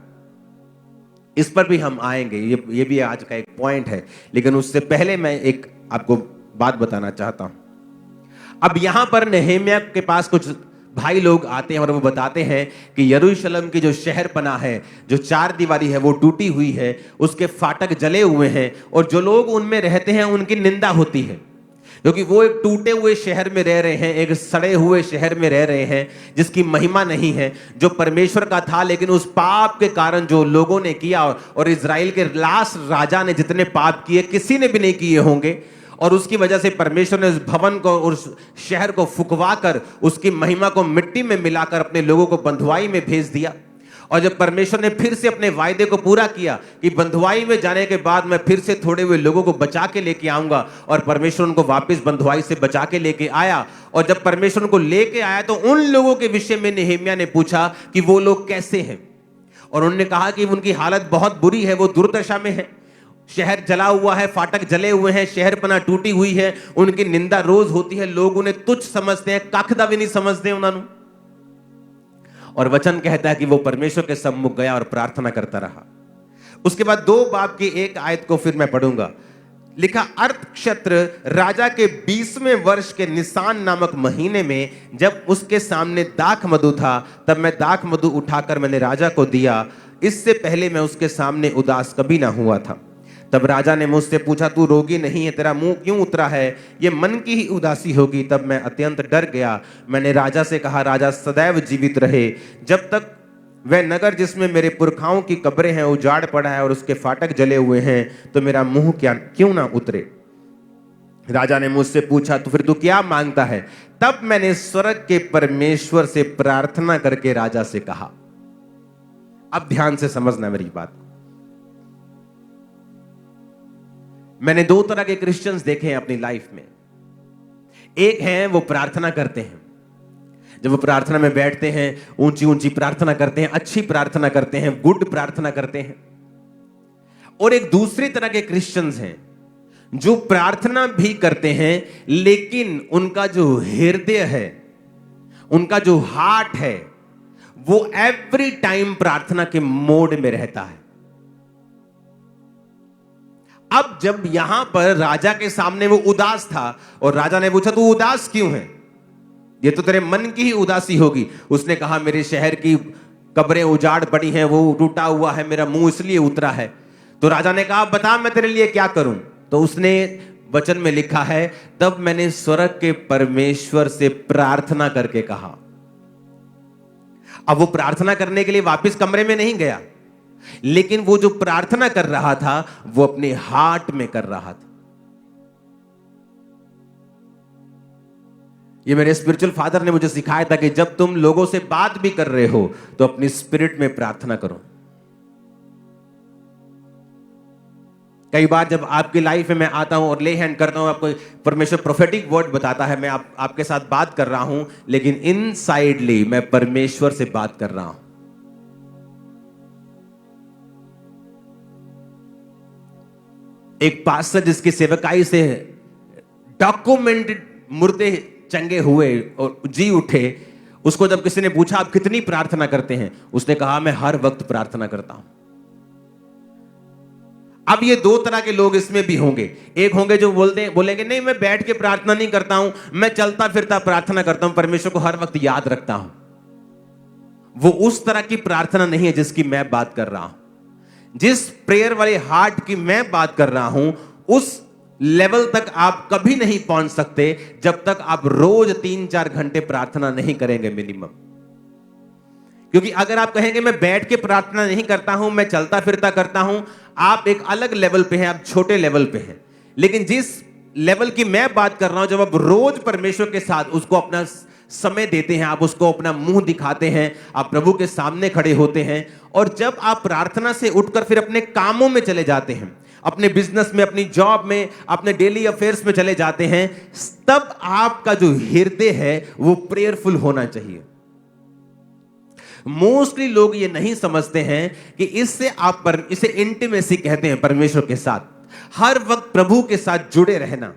इस पर भी हम आएंगे, ये भी आज का एक पॉइंट है, लेकिन उससे पहले मैं एक आपको बात बताना चाहता हूं। अब यहां पर नहम्याह के पास कुछ भाई लोग आते हैं और वो बताते हैं कि यरूशलेम की जो शहरपनाह है, जो 4 दीवारी है, वो टूटी हुई है, उसके फाटक जले हुए हैं और जो लोग उनमें रहते हैं उनकी निंदा होती है, क्योंकि वो एक टूटे हुए शहर में रह रहे हैं, एक सड़े हुए शहर में रह रहे हैं जिसकी महिमा नहीं है, जो परमेश्वर का था, लेकिन उस पाप के कारण जो लोगों ने किया, और इजराइल के लास्ट राजा ने जितने पाप किए किसी ने भी नहीं किए होंगे, और उसकी वजह से परमेश्वर ने उस भवन को, उस शहर को फुकवा कर उसकी महिमा को मिट्टी में मिलाकर अपने लोगों को बंधुआई में भेज दिया। और जब परमेश्वर ने फिर से अपने वायदे को पूरा किया कि बंधुआई में जाने के बाद मैं फिर से थोड़े हुए लोगों को बचा के लेके आऊंगा, और परमेश्वर उनको वापस बंधुआई से बचा के लेके आया। और जब परमेश्वर उनको लेके आया तो उन लोगों के विषय में नहम्याह ने पूछा कि वो लोग कैसे हैं, और उन्होंने कहा कि उनकी हालत बहुत बुरी है, वो दुर्दशा में है। शहर जला हुआ है, फाटक जले हुए हैं, शहरपना टूटी हुई है, उनकी निंदा रोज होती है, लोग उन्हें तुच्छ समझते हैं, कखदा भी नहीं समझते उन्होंने। और वचन कहता है कि वो परमेश्वर के सम्मुख गया और प्रार्थना करता रहा। उसके बाद 2 बाब की 1 आयत को फिर मैं पढ़ूंगा। लिखा, अर्थक्षेत्र राजा के 20वें वर्ष के निसान नामक महीने में जब उसके सामने दाख मधु था, तब मैं दाख मधु उठाकर मैंने राजा को दिया। इससे पहले मैं उसके सामने उदास कभी ना हुआ था। तब राजा ने मुझसे पूछा, तू रोगी नहीं है, तेरा मुंह क्यों उतरा है? ये मन की ही उदासी होगी। तब मैं अत्यंत डर गया। मैंने राजा से कहा, राजा सदैव जीवित रहे, जब तक वह नगर जिसमें मेरे पुरखाओं की कब्रें हैं उजाड़ पड़ा है और उसके फाटक जले हुए हैं, तो मेरा मुंह क्यों ना उतरे? राजा ने मुझसे पूछा, तो फिर तू क्या मांगता है? तब मैंने स्वर्ग के परमेश्वर से प्रार्थना करके राजा से कहा। अब ध्यान से समझना मेरी बात। मैंने 2 तरह के क्रिश्चियंस देखे हैं अपनी लाइफ में। एक है वो प्रार्थना करते हैं, जब वो प्रार्थना में बैठते हैं ऊंची ऊंची प्रार्थना करते हैं, अच्छी प्रार्थना करते हैं, गुड प्रार्थना करते हैं। और एक दूसरी तरह के क्रिश्चियंस हैं जो प्रार्थना भी करते हैं, लेकिन उनका जो हृदय है, उनका जो हार्ट है, वो एवरी टाइम प्रार्थना के मोड में रहता है। अब जब यहां पर राजा के सामने वो उदास था और राजा ने पूछा, तू उदास क्यों है? ये तो तेरे मन की ही उदासी होगी। उसने कहा, मेरे शहर की कब्रें उजाड़ पड़ी हैं, वो टूटा हुआ है, मेरा मुंह इसलिए उतरा है। तो राजा ने कहा, बता मैं तेरे लिए क्या करूं? तो उसने वचन में लिखा है, तब मैंने स्वर्ग के परमेश्वर से प्रार्थना करके कहा। अब वो प्रार्थना करने के लिए वापस कमरे में नहीं गया, लेकिन वो जो प्रार्थना कर रहा था वो अपने हार्ट में कर रहा था। ये मेरे स्पिरिचुअल फादर ने मुझे सिखाया था कि जब तुम लोगों से बात भी कर रहे हो तो अपनी स्पिरिट में प्रार्थना करो। कई बार जब आपकी लाइफ में मैं आता हूं और ले हैंड करता हूं, आपको परमेश्वर प्रोफेटिक वर्ड बताता है, मैं आपके साथ बात कर रहा हूं, लेकिन इनसाइडली मैं परमेश्वर से बात कर रहा हूं। एक पास्टर जिसकी सेवकाई से डॉक्यूमेंटेड मुर्दे चंगे हुए और जी उठे, उसको जब किसी ने पूछा, आप कितनी प्रार्थना करते हैं? उसने कहा, मैं हर वक्त प्रार्थना करता हूं। अब ये 2 तरह के लोग इसमें भी होंगे। एक होंगे जो बोलेंगे, नहीं मैं बैठ के प्रार्थना नहीं करता हूं, मैं चलता फिरता प्रार्थना करता हूं, परमेश्वर को हर वक्त याद रखता हूं। वो उस तरह की प्रार्थना नहीं है जिसकी मैं बात कर रहा हूं। जिस प्रेयर वाले हार्ट की मैं बात कर रहा हूं, उस लेवल तक आप कभी नहीं पहुंच सकते जब तक आप रोज 3-4 घंटे प्रार्थना नहीं करेंगे मिनिमम। क्योंकि अगर आप कहेंगे मैं बैठ के प्रार्थना नहीं करता हूं, मैं चलता फिरता करता हूं, आप एक अलग लेवल पे हैं, आप छोटे लेवल पे हैं। लेकिन जिस लेवल की मैं बात कर रहा हूं, जब आप रोज परमेश्वर के साथ उसको अपना समय देते हैं, आप उसको अपना मुंह दिखाते हैं, आप प्रभु के सामने खड़े होते हैं, और जब आप प्रार्थना से उठकर फिर अपने कामों में चले जाते हैं, अपने बिजनेस में, अपनी जॉब में, अपने डेली अफेयर्स में चले जाते हैं, तब आपका जो हृदय है वो प्रेयरफुल होना चाहिए। मोस्टली लोग ये नहीं समझते हैं कि इसे इंटीमेसी कहते हैं, परमेश्वर के साथ हर वक्त प्रभु के साथ जुड़े रहना।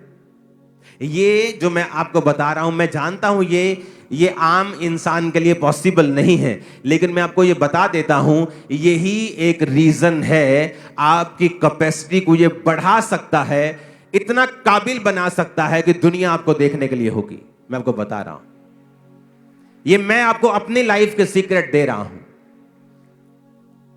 ये जो मैं आपको बता रहा हूं, मैं जानता हूं ये आम इंसान के लिए पॉसिबल नहीं है, लेकिन मैं आपको ये बता देता हूं, यही एक रीजन है, आपकी कैपेसिटी को ये बढ़ा सकता है, इतना काबिल बना सकता है कि दुनिया आपको देखने के लिए होगी। मैं आपको बता रहा हूं, ये मैं आपको अपनी लाइफ के सीक्रेट दे रहा हूं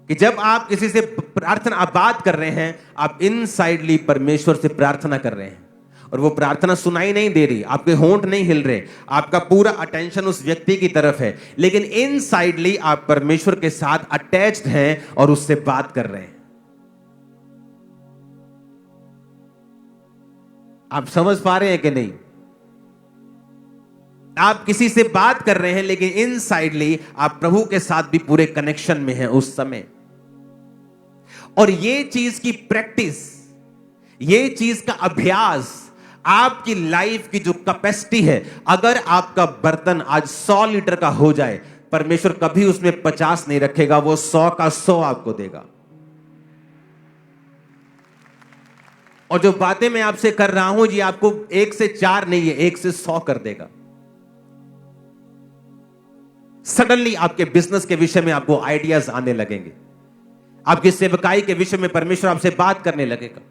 कि जब आप किसी से आप बात कर रहे हैं, आप इनसाइडली परमेश्वर से प्रार्थना कर रहे हैं, और वो प्रार्थना सुनाई नहीं दे रही, आपके होंठ नहीं हिल रहे, आपका पूरा अटेंशन उस व्यक्ति की तरफ है, लेकिन इनसाइडली आप परमेश्वर के साथ अटैच्ड हैं और उससे बात कर रहे हैं। आप समझ पा रहे हैं कि नहीं? आप किसी से बात कर रहे हैं, लेकिन इनसाइडली आप प्रभु के साथ भी पूरे कनेक्शन में हैं उस समय। और ये चीज की प्रैक्टिस, ये चीज का अभ्यास आपकी लाइफ की जो कैपेसिटी है, अगर आपका बर्तन आज 100 लीटर का हो जाए, परमेश्वर कभी उसमें 50 नहीं रखेगा, वो 100 का 100 आपको देगा। और जो बातें मैं आपसे कर रहा हूं ये आपको 1 से 4 नहीं है, 1 से 100 कर देगा। सडनली आपके बिजनेस के विषय में आपको आइडियाज आने लगेंगे, आपकी सेवकाई के विषय में परमेश्वर आपसे बात करने लगेगा,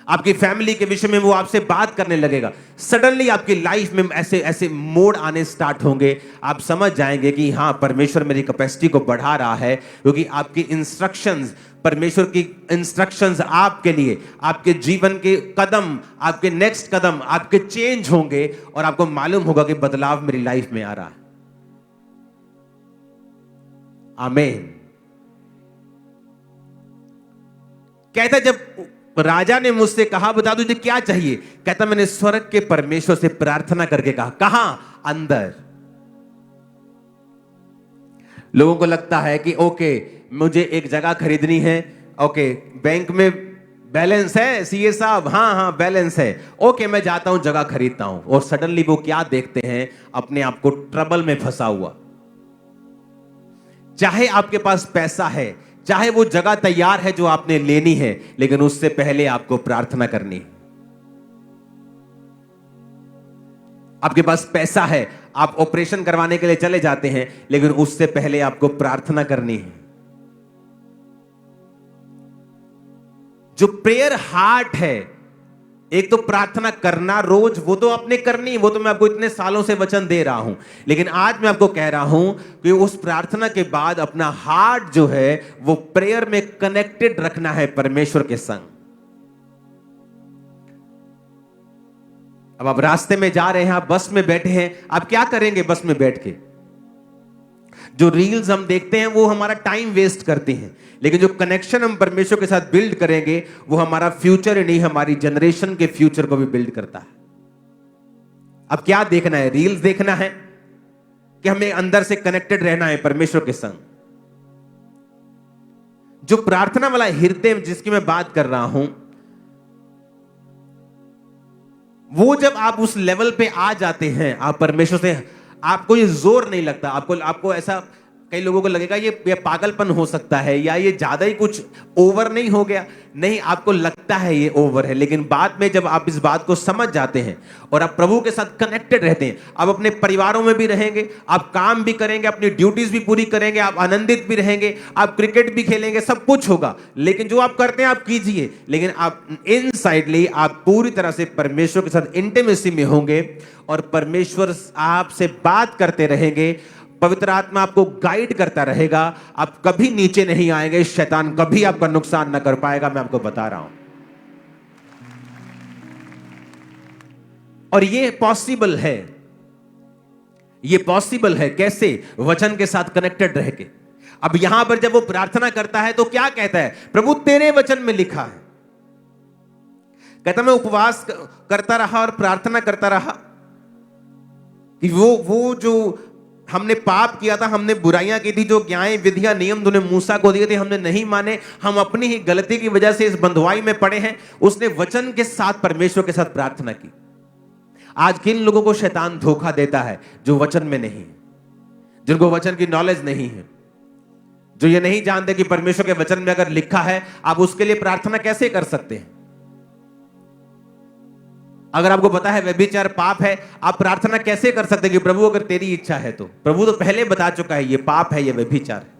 आपकी फैमिली के विषय में वो आपसे बात करने लगेगा। सडनली आपकी लाइफ में ऐसे ऐसे मोड़ आने स्टार्ट होंगे, आप समझ जाएंगे कि हाँ, परमेश्वर मेरी कैपेसिटी को बढ़ा रहा है, क्योंकि आपकी इंस्ट्रक्शंस, परमेश्वर की इंस्ट्रक्शंस आपके लिए, आपके जीवन के कदम, आपके नेक्स्ट कदम आपके चेंज होंगे और आपको मालूम होगा कि बदलाव मेरी लाइफ में आ रहा है। आमीन। कहता जब राजा ने मुझसे कहा बता तुझे क्या चाहिए, कहता मैंने स्वर्ग के परमेश्वर से प्रार्थना करके कहा। कहां? अंदर। लोगों को लगता है कि ओके मुझे एक जगह खरीदनी है, ओके बैंक में बैलेंस है सीए साहब, हाँ हाँ बैलेंस है, ओके मैं जाता हूं जगह खरीदता हूं, और सडनली वो क्या देखते हैं, अपने आप को ट्रबल में फंसा हुआ। चाहे आपके पास पैसा है, चाहे वो जगह तैयार है जो आपने लेनी है, लेकिन उससे पहले आपको प्रार्थना करनी है। आपके पास पैसा है, आप ऑपरेशन करवाने के लिए चले जाते हैं, लेकिन उससे पहले आपको प्रार्थना करनी है। जो प्रेयर हार्ट है, एक तो प्रार्थना करना रोज, वो तो आपने करनी है, वो तो मैं आपको इतने सालों से वचन दे रहा हूं, लेकिन आज मैं आपको कह रहा हूं कि उस प्रार्थना के बाद अपना हार्ट जो है वो प्रेयर में कनेक्टेड रखना है परमेश्वर के संग। अब आप रास्ते में जा रहे हैं, आप बस में बैठे हैं, आप क्या करेंगे बस में बैठ के? जो रील्स हम देखते हैं वो हमारा टाइम वेस्ट करते हैं, लेकिन जो कनेक्शन हम परमेश्वर के साथ बिल्ड करेंगे वो हमारा फ्यूचर ही नहीं, हमारी जनरेशन के फ्यूचर को भी बिल्ड करता है। अब क्या देखना है? रील्स देखना है कि हमें अंदर से कनेक्टेड रहना है परमेश्वर के संग? जो प्रार्थना वाला हृदय जिसकी मैं बात कर रहा हूं, वो जब आप उस लेवल पे आ जाते हैं, आप परमेश्वर से, आपको ये जोर नहीं लगता। आपको ऐसा, कई लोगों को लगेगा ये पागलपन हो सकता है, या ये ज्यादा ही कुछ ओवर नहीं हो गया। नहीं, आपको लगता है ये ओवर है, लेकिन बाद में जब आप इस बात को समझ जाते हैं और आप प्रभु के साथ कनेक्टेड रहते हैं, आप अपने परिवारों में भी रहेंगे, आप काम भी करेंगे, अपनी ड्यूटीज भी पूरी करेंगे, आप आनंदित भी रहेंगे, आप क्रिकेट भी खेलेंगे, सब कुछ होगा। लेकिन जो आप करते हैं आप कीजिए, लेकिन आप इनसाइडली आप पूरी तरह से परमेश्वर के साथ इंटीमेसी में होंगे और परमेश्वर आपसे बात करते रहेंगे, पवित्र आत्मा आपको गाइड करता रहेगा, आप कभी नीचे नहीं आएंगे, शैतान कभी आपका नुकसान ना कर पाएगा, मैं आपको बता रहा हूं। और ये पॉसिबल है, ये पॉसिबल है कैसे? वचन के साथ कनेक्टेड रह के। अब यहां पर जब वो प्रार्थना करता है तो क्या कहता है? प्रभु तेरे वचन में लिखा है, कहता मैं उपवास करता रहा और प्रार्थना करता रहा कि वो जो हमने पाप किया था, हमने बुराइयां की थी, जो ज्ञाएं विधियां नियम तूने मूसा को दिए थे हमने नहीं माने, हम अपनी ही गलती की वजह से इस बंधुआई में पड़े हैं। उसने वचन के साथ परमेश्वर के साथ प्रार्थना की। आज किन लोगों को शैतान धोखा देता है? जो वचन में नहीं, जिनको वचन की नॉलेज नहीं है, जो ये नहीं जानते कि परमेश्वर के वचन में अगर लिखा है आप उसके लिए प्रार्थना कैसे कर सकते हैं। अगर आपको पता है व्यभिचार पाप है, आप प्रार्थना कैसे कर सकते हैं कि प्रभु अगर तेरी इच्छा है तो? प्रभु तो पहले बता चुका है ये पाप है, ये व्यभिचार है।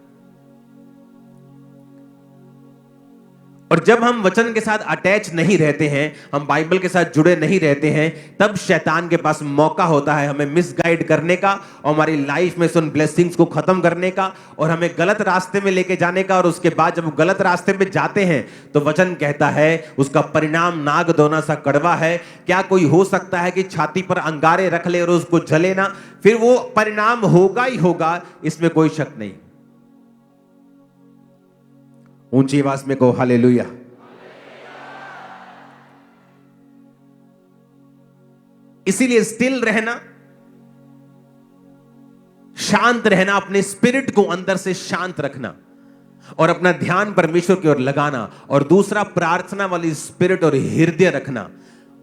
और जब हम वचन के साथ अटैच नहीं रहते हैं, हम बाइबल के साथ जुड़े नहीं रहते हैं, तब शैतान के पास मौका होता है हमें मिसगाइड करने का और हमारी लाइफ में से उन ब्लेसिंग्स को खत्म करने का और हमें गलत रास्ते में लेके जाने का। और उसके बाद जब गलत रास्ते में जाते हैं तो वचन कहता है उसका परिणाम नाग दोना सा कड़वा है। क्या कोई हो सकता है कि छाती पर अंगारे रख ले और उसको जले ना? फिर वो परिणाम होगा ही होगा, इसमें कोई शक नहीं। ऊंची आवाज में कहो हालेलुया। इसीलिए स्टिल रहना, शांत रहना, अपने स्पिरिट को अंदर से शांत रखना और अपना ध्यान परमेश्वर की ओर लगाना। और दूसरा, प्रार्थना वाली स्पिरिट और हृदय रखना।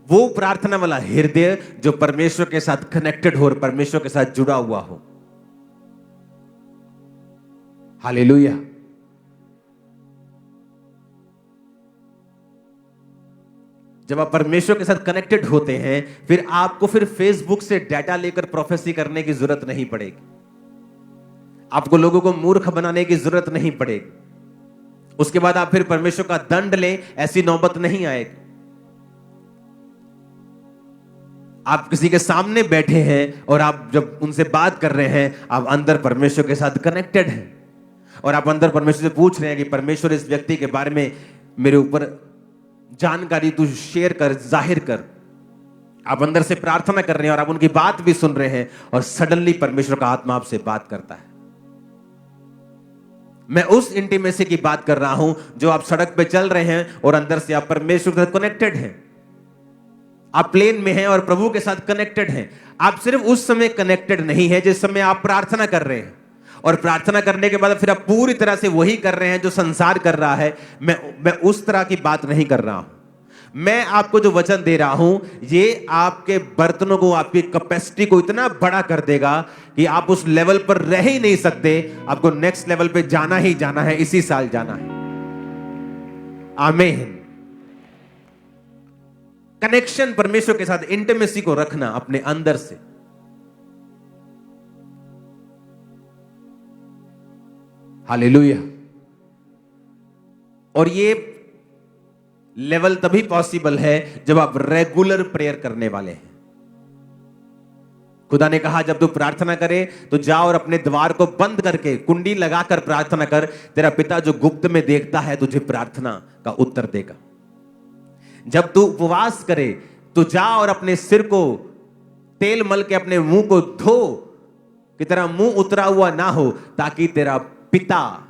वो प्रार्थना वाला हृदय जो परमेश्वर के साथ कनेक्टेड हो और परमेश्वर के साथ जुड़ा हुआ हो। हालेलुया। जब आप परमेश्वर के साथ कनेक्टेड होते हैं, फिर आपको फिर फेसबुक से डाटा लेकर प्रोफेसी करने की जरूरत नहीं पड़ेगी, आपको लोगों को मूर्ख बनाने की जरूरत नहीं पड़ेगी। उसके बाद आप फिर परमेश्वर का दंड लें, ऐसी नौबत नहीं आएगी। आप किसी के सामने बैठे हैं और आप जब उनसे बात कर रहे हैं, आप अंदर परमेश्वर के साथ कनेक्टेड हैं और आप अंदर परमेश्वर से पूछ रहे हैं कि परमेश्वर इस व्यक्ति के बारे में मेरे ऊपर जानकारी तू शेयर कर, जाहिर कर। आप अंदर से प्रार्थना कर रहे हैं और आप उनकी बात भी सुन रहे हैं और सडनली परमेश्वर का आत्मा आपसे बात करता है। मैं उस इंटीमेसी की बात कर रहा हूं जो आप सड़क पे चल रहे हैं और अंदर से आप परमेश्वर के साथ कनेक्टेड हैं। आप प्लेन में हैं और प्रभु के साथ कनेक्टेड हैं। आप सिर्फ उस समय कनेक्टेड नहीं है जिस समय आप प्रार्थना कर रहे हैं, और प्रार्थना करने के बाद फिर आप पूरी तरह से वही कर रहे हैं जो संसार कर रहा है। मैं उस तरह की बात नहीं कर रहा हूं। मैं आपको जो वचन दे रहा हूं, ये आपके बर्तनों को, आपकी कैपेसिटी को इतना बड़ा कर देगा कि आप उस लेवल पर रह ही नहीं सकते। आपको नेक्स्ट लेवल पे जाना ही जाना है, इसी साल जाना है। आमीन। कनेक्शन परमेश्वर के साथ, इंटीमेसी को रखना अपने अंदर से। हालेलुया। और ये लेवल तभी पॉसिबल है जब आप रेगुलर प्रेयर करने वाले हैं। खुदा ने कहा जब तू प्रार्थना करे तो जा और अपने द्वार को बंद करके कुंडी लगाकर प्रार्थना कर, तेरा पिता जो गुप्त में देखता है तुझे प्रार्थना का उत्तर देगा। जब तू उपवास करे तो जा और अपने सिर को तेल मल के अपने मुंह को धो कि तेरा मुंह उतरा हुआ ना हो, ताकि तेरा पिता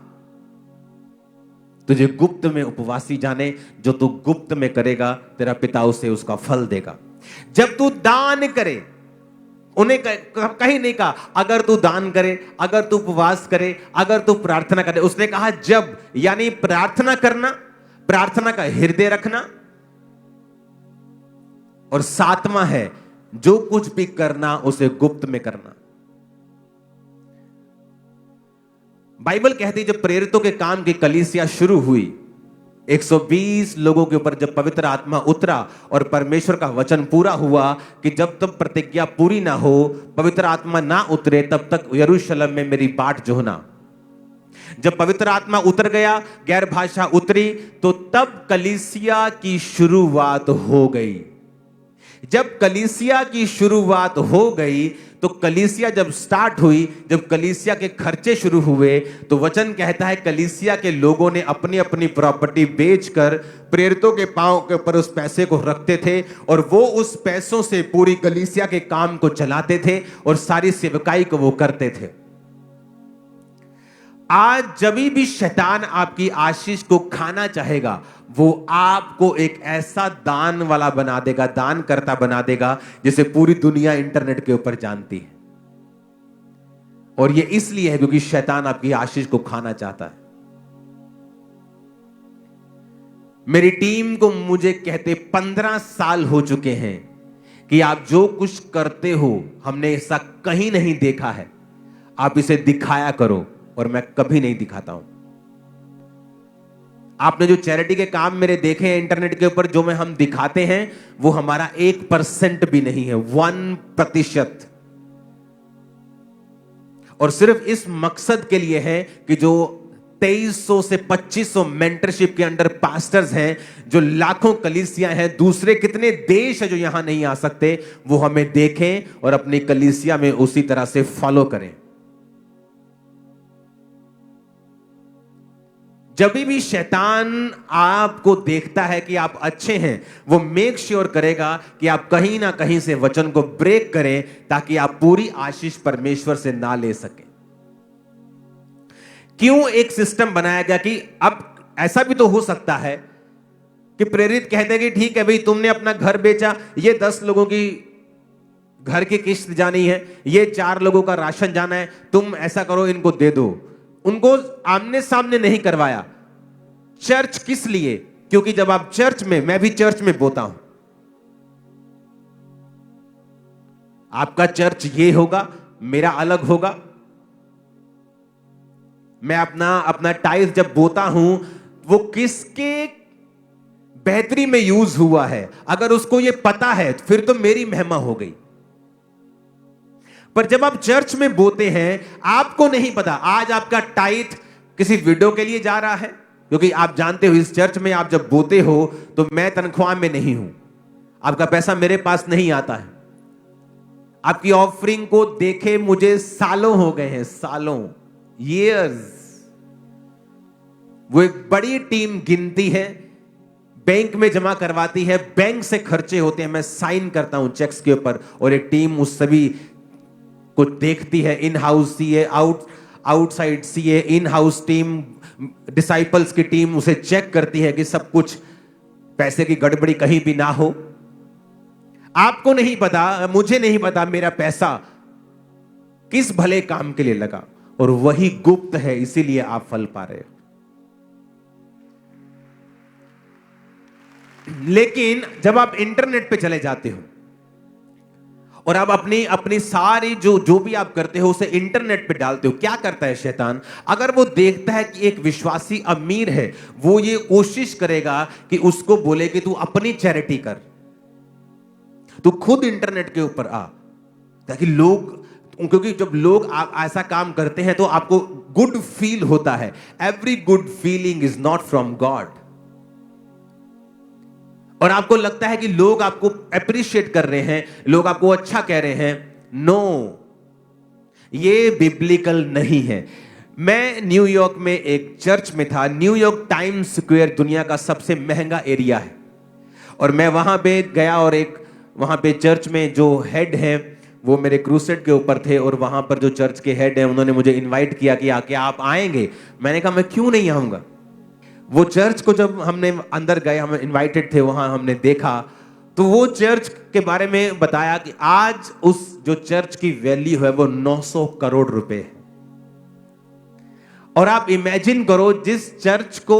तुझे गुप्त में उपवासी जाने। जो तू गुप्त में करेगा तेरा पिता उसे उसका फल देगा। जब तू दान करे, उन्हें कहीं नहीं कहा अगर तू दान करे, अगर तू उपवास करे, अगर तू प्रार्थना करे। उसने कहा जब, यानी प्रार्थना करना, प्रार्थना का हृदय रखना। और सातवां है जो कुछ भी करना उसे गुप्त में करना। बाइबल कहती है जब प्रेरितों के काम की कलीसिया शुरू हुई, 120 लोगों के ऊपर जब पवित्र आत्मा उतरा और परमेश्वर का वचन पूरा हुआ कि जब तक प्रतिज्ञा पूरी ना हो, पवित्र आत्मा ना उतरे, तब तक यरूशलेम में मेरी बाट जोहना। जब पवित्र आत्मा उतर गया, गैर भाषा उतरी, तो तब कलीसिया की शुरुआत हो गई। जब कलीसिया की शुरुआत हो गई तो कलीसिया जब स्टार्ट हुई, जब कलीसिया के खर्चे शुरू हुए, तो वचन कहता है कलीसिया के लोगों ने अपनी अपनी प्रॉपर्टी बेचकर प्रेरितों के पांव के ऊपर उस पैसे को रखते थे और वो उस पैसों से पूरी कलीसिया के काम को चलाते थे और सारी सेवकाई को वो करते थे। आज जब भी शैतान आपकी आशीष को खाना चाहेगा, वो आपको एक ऐसा दान वाला बना देगा, दान करता बना देगा, जिसे पूरी दुनिया इंटरनेट के ऊपर जानती है। और ये इसलिए है क्योंकि शैतान आपकी आशीष को खाना चाहता है। मेरी टीम को मुझे कहते 15 साल हो चुके हैं कि आप जो कुछ करते हो हमने ऐसा कहीं नहीं देखा है, आप इसे दिखाया करो। और मैं कभी नहीं दिखाता हूं। आपने जो चैरिटी के काम मेरे देखे हैं इंटरनेट के ऊपर, जो में हम दिखाते हैं, वो हमारा 1% भी नहीं है, 1%। और सिर्फ इस मकसद के लिए है कि जो 2300 से 2500 मेंटरशिप के अंडर पास्टर्स हैं, जो लाखों कलीसिया हैं, दूसरे कितने देश है जो यहां नहीं आ सकते, वो हमें देखें और अपनी कलीसिया में उसी तरह से फॉलो करें। जब भी शैतान आपको देखता है कि आप अच्छे हैं, वो मेक श्योर करेगा कि आप कहीं ना कहीं से वचन को ब्रेक करें, ताकि आप पूरी आशीष परमेश्वर से ना ले सके। क्यों एक सिस्टम बनाया गया कि अब ऐसा भी तो हो सकता है कि प्रेरित कहते हैं कि ठीक है भाई, तुमने अपना घर बेचा, ये 10 लोगों की घर की किस्त जानी है, ये 4 लोगों का राशन जाना है, तुम ऐसा करो, इनको दे दो। उनको आमने सामने नहीं करवाया। चर्च किस लिए? क्योंकि जब आप चर्च में, मैं भी चर्च में बोता हूं, आपका चर्च ये होगा, मेरा अलग होगा। मैं अपना टाइल्स जब बोता हूं, वो किसके बेहतरी में यूज हुआ है, अगर उसको ये पता है, फिर तो मेरी महिमा हो गई। पर जब आप चर्च में बोते हैं, आपको नहीं पता आज आपका टाइट किसी वीडियो के लिए जा रहा है, क्योंकि आप जानते हो इस चर्च में आप जब बोते हो तो मैं तनख्वाह में नहीं हूं, आपका पैसा मेरे पास नहीं आता है। आपकी ऑफरिंग को देखे मुझे सालों हो गए हैं, सालों, ईयर्स। वो एक बड़ी टीम गिनती है, बैंक में जमा करवाती है, बैंक से खर्चे होते हैं, मैं साइन करता हूं चेक्स के ऊपर, और एक टीम उस सभी को देखती है। In house CA, outside CA, in house team, disciples की टीम उसे चेक करती है कि सब कुछ, पैसे की गड़बड़ी कहीं भी ना हो। आपको नहीं पता, मुझे नहीं पता मेरा पैसा किस भले काम के लिए लगा, और वही गुप्त है, इसीलिए आप फल पा रहे हो। लेकिन जब आप इंटरनेट पे चले जाते हो और आप अपनी सारी जो भी आप करते हो उसे इंटरनेट पे डालते हो, क्या करता है शैतान? अगर वो देखता है कि एक विश्वासी अमीर है, वो ये कोशिश करेगा कि उसको बोले कि तू अपनी चैरिटी कर, तू खुद इंटरनेट के ऊपर आ, ताकि लोग, क्योंकि जब लोग ऐसा काम करते हैं तो आपको गुड फील होता है। Every good feeling is not from God. और आपको लगता है कि लोग आपको अप्रिशिएट कर रहे हैं, लोग आपको अच्छा कह रहे हैं। नो, ये बिब्लिकल नहीं है। मैं न्यूयॉर्क में एक चर्च में था। न्यूयॉर्क टाइम्स स्क्वायर दुनिया का सबसे महंगा एरिया है, और मैं वहां पे गया, और एक वहां पे चर्च में जो हेड है वो मेरे क्रूसेड के ऊपर थे, और वहां पर जो चर्च के हेड हैं उन्होंने मुझे इनवाइट किया कि आके आप आएंगे। मैंने कहा मैं क्यों नहीं आऊंगा। वो चर्च को जब हमने अंदर गए, हम इनवाइटेड थे, वहां हमने देखा तो वो चर्च के बारे में बताया कि आज उस जो चर्च की वैल्यू है वो 900 करोड़ रुपए है। और आप इमेजिन करो, जिस चर्च को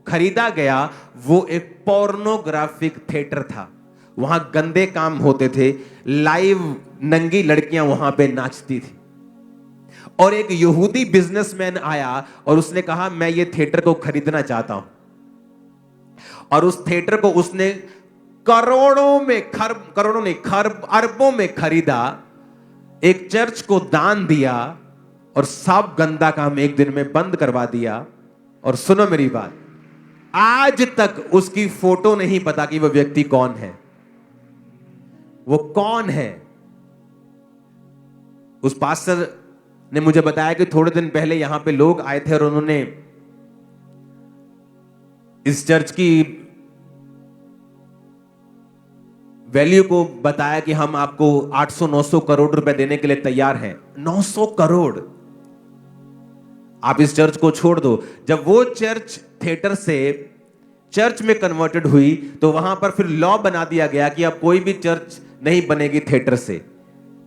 खरीदा गया वो एक पोर्नोग्राफिक थिएटर था। वहां गंदे काम होते थे, लाइव नंगी लड़कियां वहां पे नाचती थी। और एक यहूदी बिजनेसमैन आया और उसने कहा मैं ये थिएटर को खरीदना चाहता हूं, और उस थिएटर को उसने करोड़ों नहीं खरब अरबों में खरीदा, एक चर्च को दान दिया, और सब गंदा काम एक दिन में बंद करवा दिया। और सुनो मेरी बात, आज तक उसकी फोटो नहीं पता कि वो व्यक्ति कौन है, वो कौन है। उस पास्टर ने मुझे बताया कि थोड़े दिन पहले यहां पे लोग आए थे और उन्होंने इस चर्च की वैल्यू को बताया कि हम आपको 800-900 करोड़ रुपए देने के लिए तैयार हैं। 900 करोड़, आप इस चर्च को छोड़ दो। जब वो चर्च थिएटर से चर्च में कन्वर्टेड हुई तो वहां पर फिर लॉ बना दिया गया कि अब कोई भी चर्च नहीं बनेगी थिएटर से।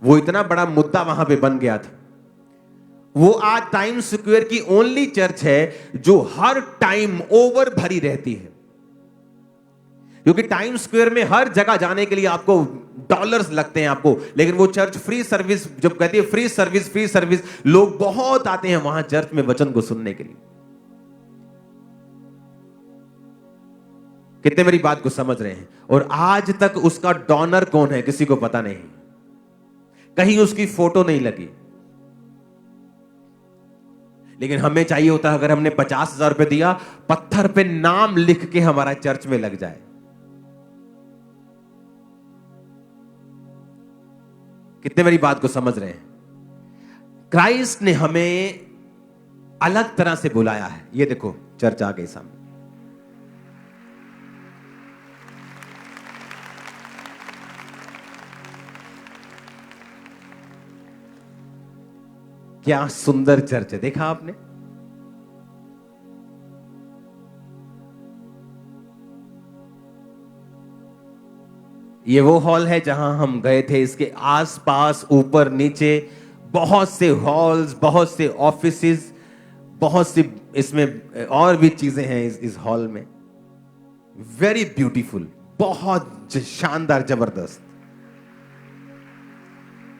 वो इतना बड़ा मुद्दा वहां पे बन गया था। वो आज टाइम्स स्क्वायर की ओनली चर्च है जो हर टाइम ओवर भरी रहती है, क्योंकि टाइम्स स्क्वायर में हर जगह जाने के लिए आपको डॉलर्स लगते हैं आपको, लेकिन वो चर्च फ्री सर्विस, जब कहती है फ्री सर्विस, लोग बहुत आते हैं वहां चर्च में वचन को सुनने के लिए। कितने मेरी बात को समझ रहे हैं? और आज तक उसका डोनर कौन है किसी को पता नहीं, कहीं उसकी फोटो नहीं लगी। लेकिन हमें चाहिए होता है अगर हमने 50,000 रुपए दिया, पत्थर पे नाम लिख के हमारा चर्च में लग जाए। कितने मेरी बात को समझ रहे हैं? क्राइस्ट ने हमें अलग तरह से बुलाया है। ये देखो चर्च आ गई सामने। क्या सुंदर चर्च है, देखा आपने? ये वो हॉल है जहां हम गए थे। इसके आसपास ऊपर नीचे बहुत से हॉल्स, बहुत से ऑफिसेस, बहुत सी इसमें और भी चीजें हैं इस हॉल में। वेरी ब्यूटीफुल, बहुत शानदार, जबरदस्त।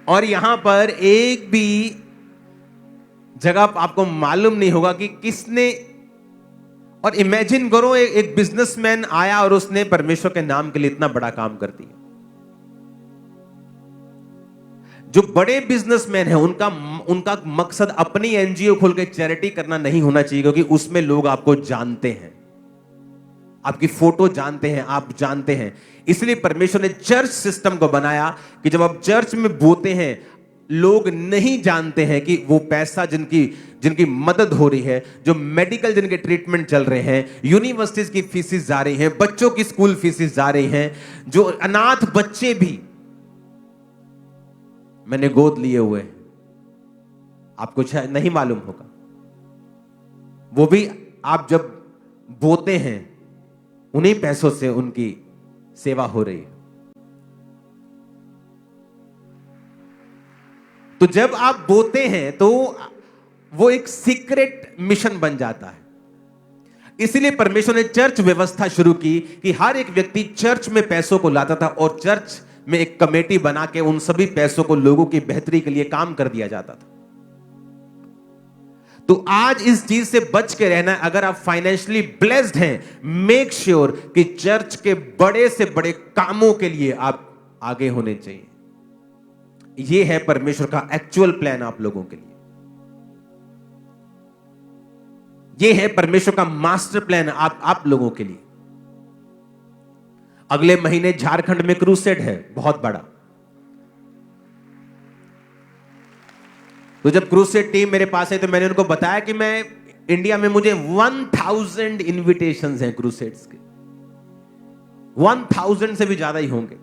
और यहां पर एक भी जगह आपको मालूम नहीं होगा कि किसने, और इमेजिन करो एक बिजनेसमैन आया और उसने परमेश्वर के नाम के लिए इतना बड़ा काम कर दिया। जो बड़े बिजनेसमैन हैं उनका मकसद अपनी एनजीओ खोल के चैरिटी करना नहीं होना चाहिए, क्योंकि उसमें लोग आपको जानते हैं, आपकी फोटो जानते हैं, आप जानते हैं। इसलिए परमेश्वर ने चर्च सिस्टम को बनाया कि जब आप चर्च में बोते हैं, लोग नहीं जानते हैं कि वो पैसा जिनकी मदद हो रही है, जो मेडिकल जिनके ट्रीटमेंट चल रहे हैं, यूनिवर्सिटीज की फीसेस जा रही हैं, बच्चों की स्कूल फीसेस जा रही हैं, जो अनाथ बच्चे भी मैंने गोद लिए हुए हैं, आपको शायद नहीं मालूम होगा, वो भी आप जब बोते हैं उन्हीं पैसों से उनकी सेवा हो रही है। तो जब आप बोते हैं तो वो एक सीक्रेट मिशन बन जाता है। इसीलिए परमेश्वर ने चर्च व्यवस्था शुरू की कि हर एक व्यक्ति चर्च में पैसों को लाता था और चर्च में एक कमेटी बना के उन सभी पैसों को लोगों की बेहतरी के लिए काम कर दिया जाता था। तो आज इस चीज से बच के रहना है। अगर आप फाइनेंशियली ब्लेस्ड हैं, मेक श्योर कि चर्च के बड़े से बड़े कामों के लिए आप आगे होने चाहिए। यह है परमेश्वर का एक्चुअल प्लान आप लोगों के लिए। यह है परमेश्वर का मास्टर प्लान आप लोगों के लिए। अगले महीने झारखंड में क्रूसेड है, बहुत बड़ा। तो जब क्रूसेड टीम मेरे पास है तो मैंने उनको बताया कि मैं इंडिया में मुझे 1000 इनविटेशंस हैं क्रूसेड्स के, 1000 से भी ज्यादा ही होंगे।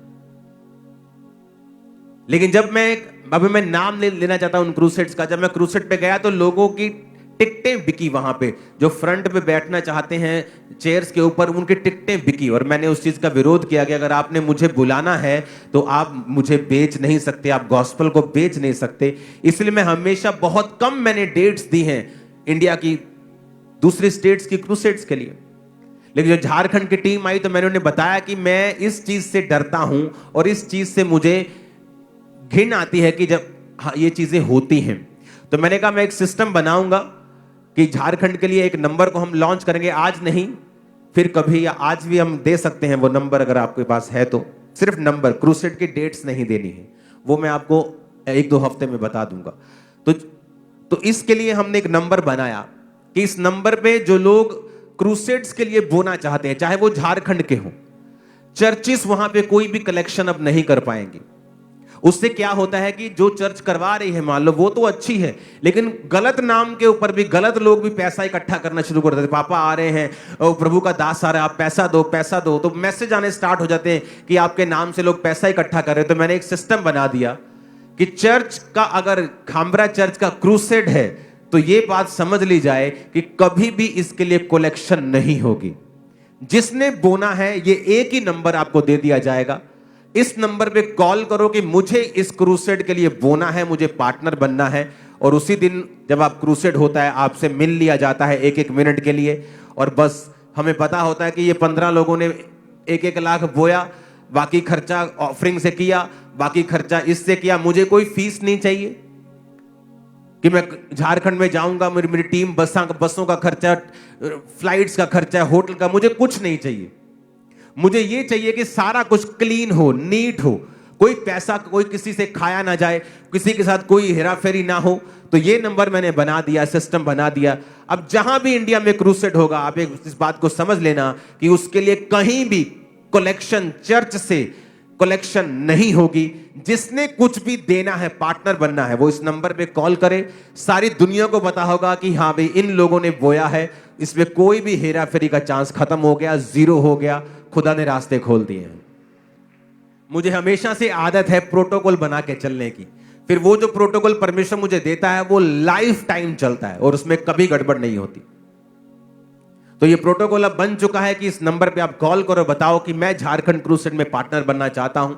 लेकिन जब मैं नाम लेना चाहता हूं उन क्रूसेड्स का, जब मैं क्रूसेड पे गया तो लोगों की टिकटें बिकी। वहां पे जो फ्रंट पे बैठना चाहते हैं चेयर्स के ऊपर, उनकी टिकटें बिकी। और मैंने उस चीज का विरोध किया कि अगर आपने मुझे बुलाना है तो आप मुझे बेच नहीं सकते, आप गॉस्पेल को बेच नहीं सकते। इसलिए मैं हमेशा बहुत कम मैंने डेट्स दी हैं इंडिया की दूसरी स्टेट्स की क्रूसेड्स के लिए। लेकिन जब झारखंड की टीम आई तो मैंने उन्हें बताया कि मैं इस चीज से डरता हूं और इस चीज से मुझे घिन आती है कि जब ये चीजें होती हैं। तो मैंने कहा मैं एक सिस्टम बनाऊंगा कि झारखंड के लिए एक नंबर को हम लॉन्च करेंगे, आज नहीं फिर कभी, या आज भी हम दे सकते हैं वो नंबर अगर आपके पास है तो। सिर्फ नंबर, क्रूसेड की डेट्स नहीं देनी है, वो मैं आपको 1-2 हफ्ते में बता दूंगा। तो इसके लिए हमने एक नंबर बनाया कि इस नंबर पे जो लोग क्रूसेड्स के लिए बोना चाहते हैं, चाहे वो झारखंड के हों, चर्चिस वहां पे कोई भी कलेक्शन अब नहीं कर पाएंगे। उससे क्या होता है कि जो चर्च करवा रही है, मान लो वो तो अच्छी है, लेकिन गलत नाम के ऊपर भी गलत लोग भी पैसा इकट्ठा करना शुरू कर देते। पापा आ रहे हैं, प्रभु का दास आ रहा है, आप पैसा दो पैसा दो, तो मैसेज आने स्टार्ट हो जाते हैं कि आपके नाम से लोग पैसा इकट्ठा कर रहे हैं। तो मैंने एक सिस्टम बना दिया कि चर्च का, अगर खामरा चर्च का क्रूसेड है तो ये बात समझ ली जाए कि कभी भी इसके लिए कलेक्शन नहीं होगी। जिसने बोना है ये एक ही नंबर आपको दे दिया जाएगा। इस नंबर पे कॉल करो कि मुझे इस क्रूसेड के लिए बोना है, मुझे पार्टनर बनना है। और उसी दिन जब आप क्रूसेड होता है आपसे मिल लिया जाता है 1-1 मिनट के लिए। और बस हमें पता होता है कि ये 15 लोगों ने 1-1 लाख बोया, बाकी खर्चा ऑफरिंग से किया, बाकी खर्चा इससे किया। मुझे कोई फीस नहीं चाहिए कि मैं झारखंड में जाऊंगा, मेरी टीम बसों का खर्चा, फ्लाइट्स का खर्चा, होटल का, मुझे कुछ नहीं चाहिए। मुझे ये चाहिए कि सारा कुछ क्लीन हो, नीट हो, कोई पैसा कोई किसी से खाया ना जाए, किसी के साथ कोई हेराफेरी ना हो। तो ये नंबर मैंने बना दिया, सिस्टम बना दिया। अब जहां भी इंडिया में क्रूसेड होगा, आप इस बात को समझ लेना कि उसके लिए कहीं भी कलेक्शन, चर्च से कलेक्शन नहीं होगी। जिसने कुछ भी देना है, पार्टनर बनना है, वो इस नंबर पे कॉल करे। सारी दुनिया को पता होगा कि हाँ भाई इन लोगों ने बोया है, इसमें कोई भी हेरा फेरी का चांस खत्म हो गया, जीरो हो गया, खुदा ने रास्ते खोल दिए हैं। मुझे हमेशा से आदत है प्रोटोकॉल बना के चलने की। फिर वो जो प्रोटोकॉल परमेश्वर मुझे देता है वो लाइफ टाइम चलता है और उसमें कभी गड़बड़ नहीं होती। तो ये प्रोटोकॉल अब बन चुका है कि इस नंबर पे आप कॉल करो, बताओ कि मैं झारखंड क्रूसेड में पार्टनर बनना चाहता हूं,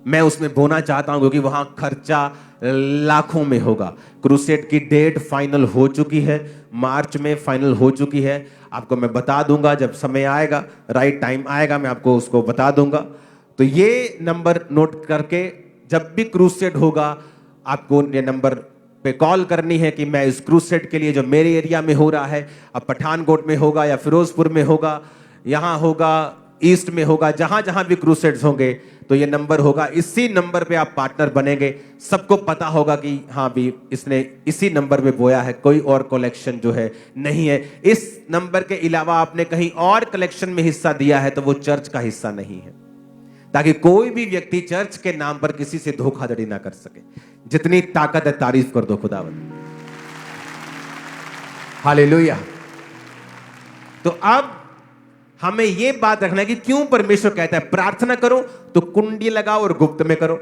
मैं उसमें बोना चाहता हूं, क्योंकि वहां खर्चा लाखों में होगा। क्रूसेड की डेट फाइनल हो चुकी है, मार्च में फाइनल हो चुकी है। आपको मैं बता दूंगा जब समय आएगा, राइट टाइम आएगा, मैं आपको उसको बता दूंगा। तो ये नंबर नोट करके जब भी क्रूसेड होगा आपको ये नंबर पे कॉल करनी है कि मैं इस क्रूसेड के लिए जो मेरे एरिया में हो रहा है, अब पठानकोट में होगा या फिरोजपुर में होगा, यहाँ होगा, ईस्ट में होगा, जहां जहां भी क्रूसेड्स होंगे, तो ये नंबर होगा, इसी नंबर पे आप पार्टनर बनेंगे। सबको पता होगा कि हाँ भी इसने इसी नंबर पे बोया है, कोई और कलेक्शन जो है नहीं है। इस नंबर के अलावा आपने कहीं और कलेक्शन में हिस्सा दिया है तो वो चर्च का हिस्सा नहीं है, ताकि कोई भी व्यक्ति चर्च के नाम पर किसी से धोखाधड़ी ना कर सके। जितनी ताकत है तारीफ कर दो खुदावंद। हालेलुया। तो अब हमें यह बात रखना है कि क्यों परमेश्वर कहता है प्रार्थना करो तो कुंडी लगाओ और गुप्त में करो।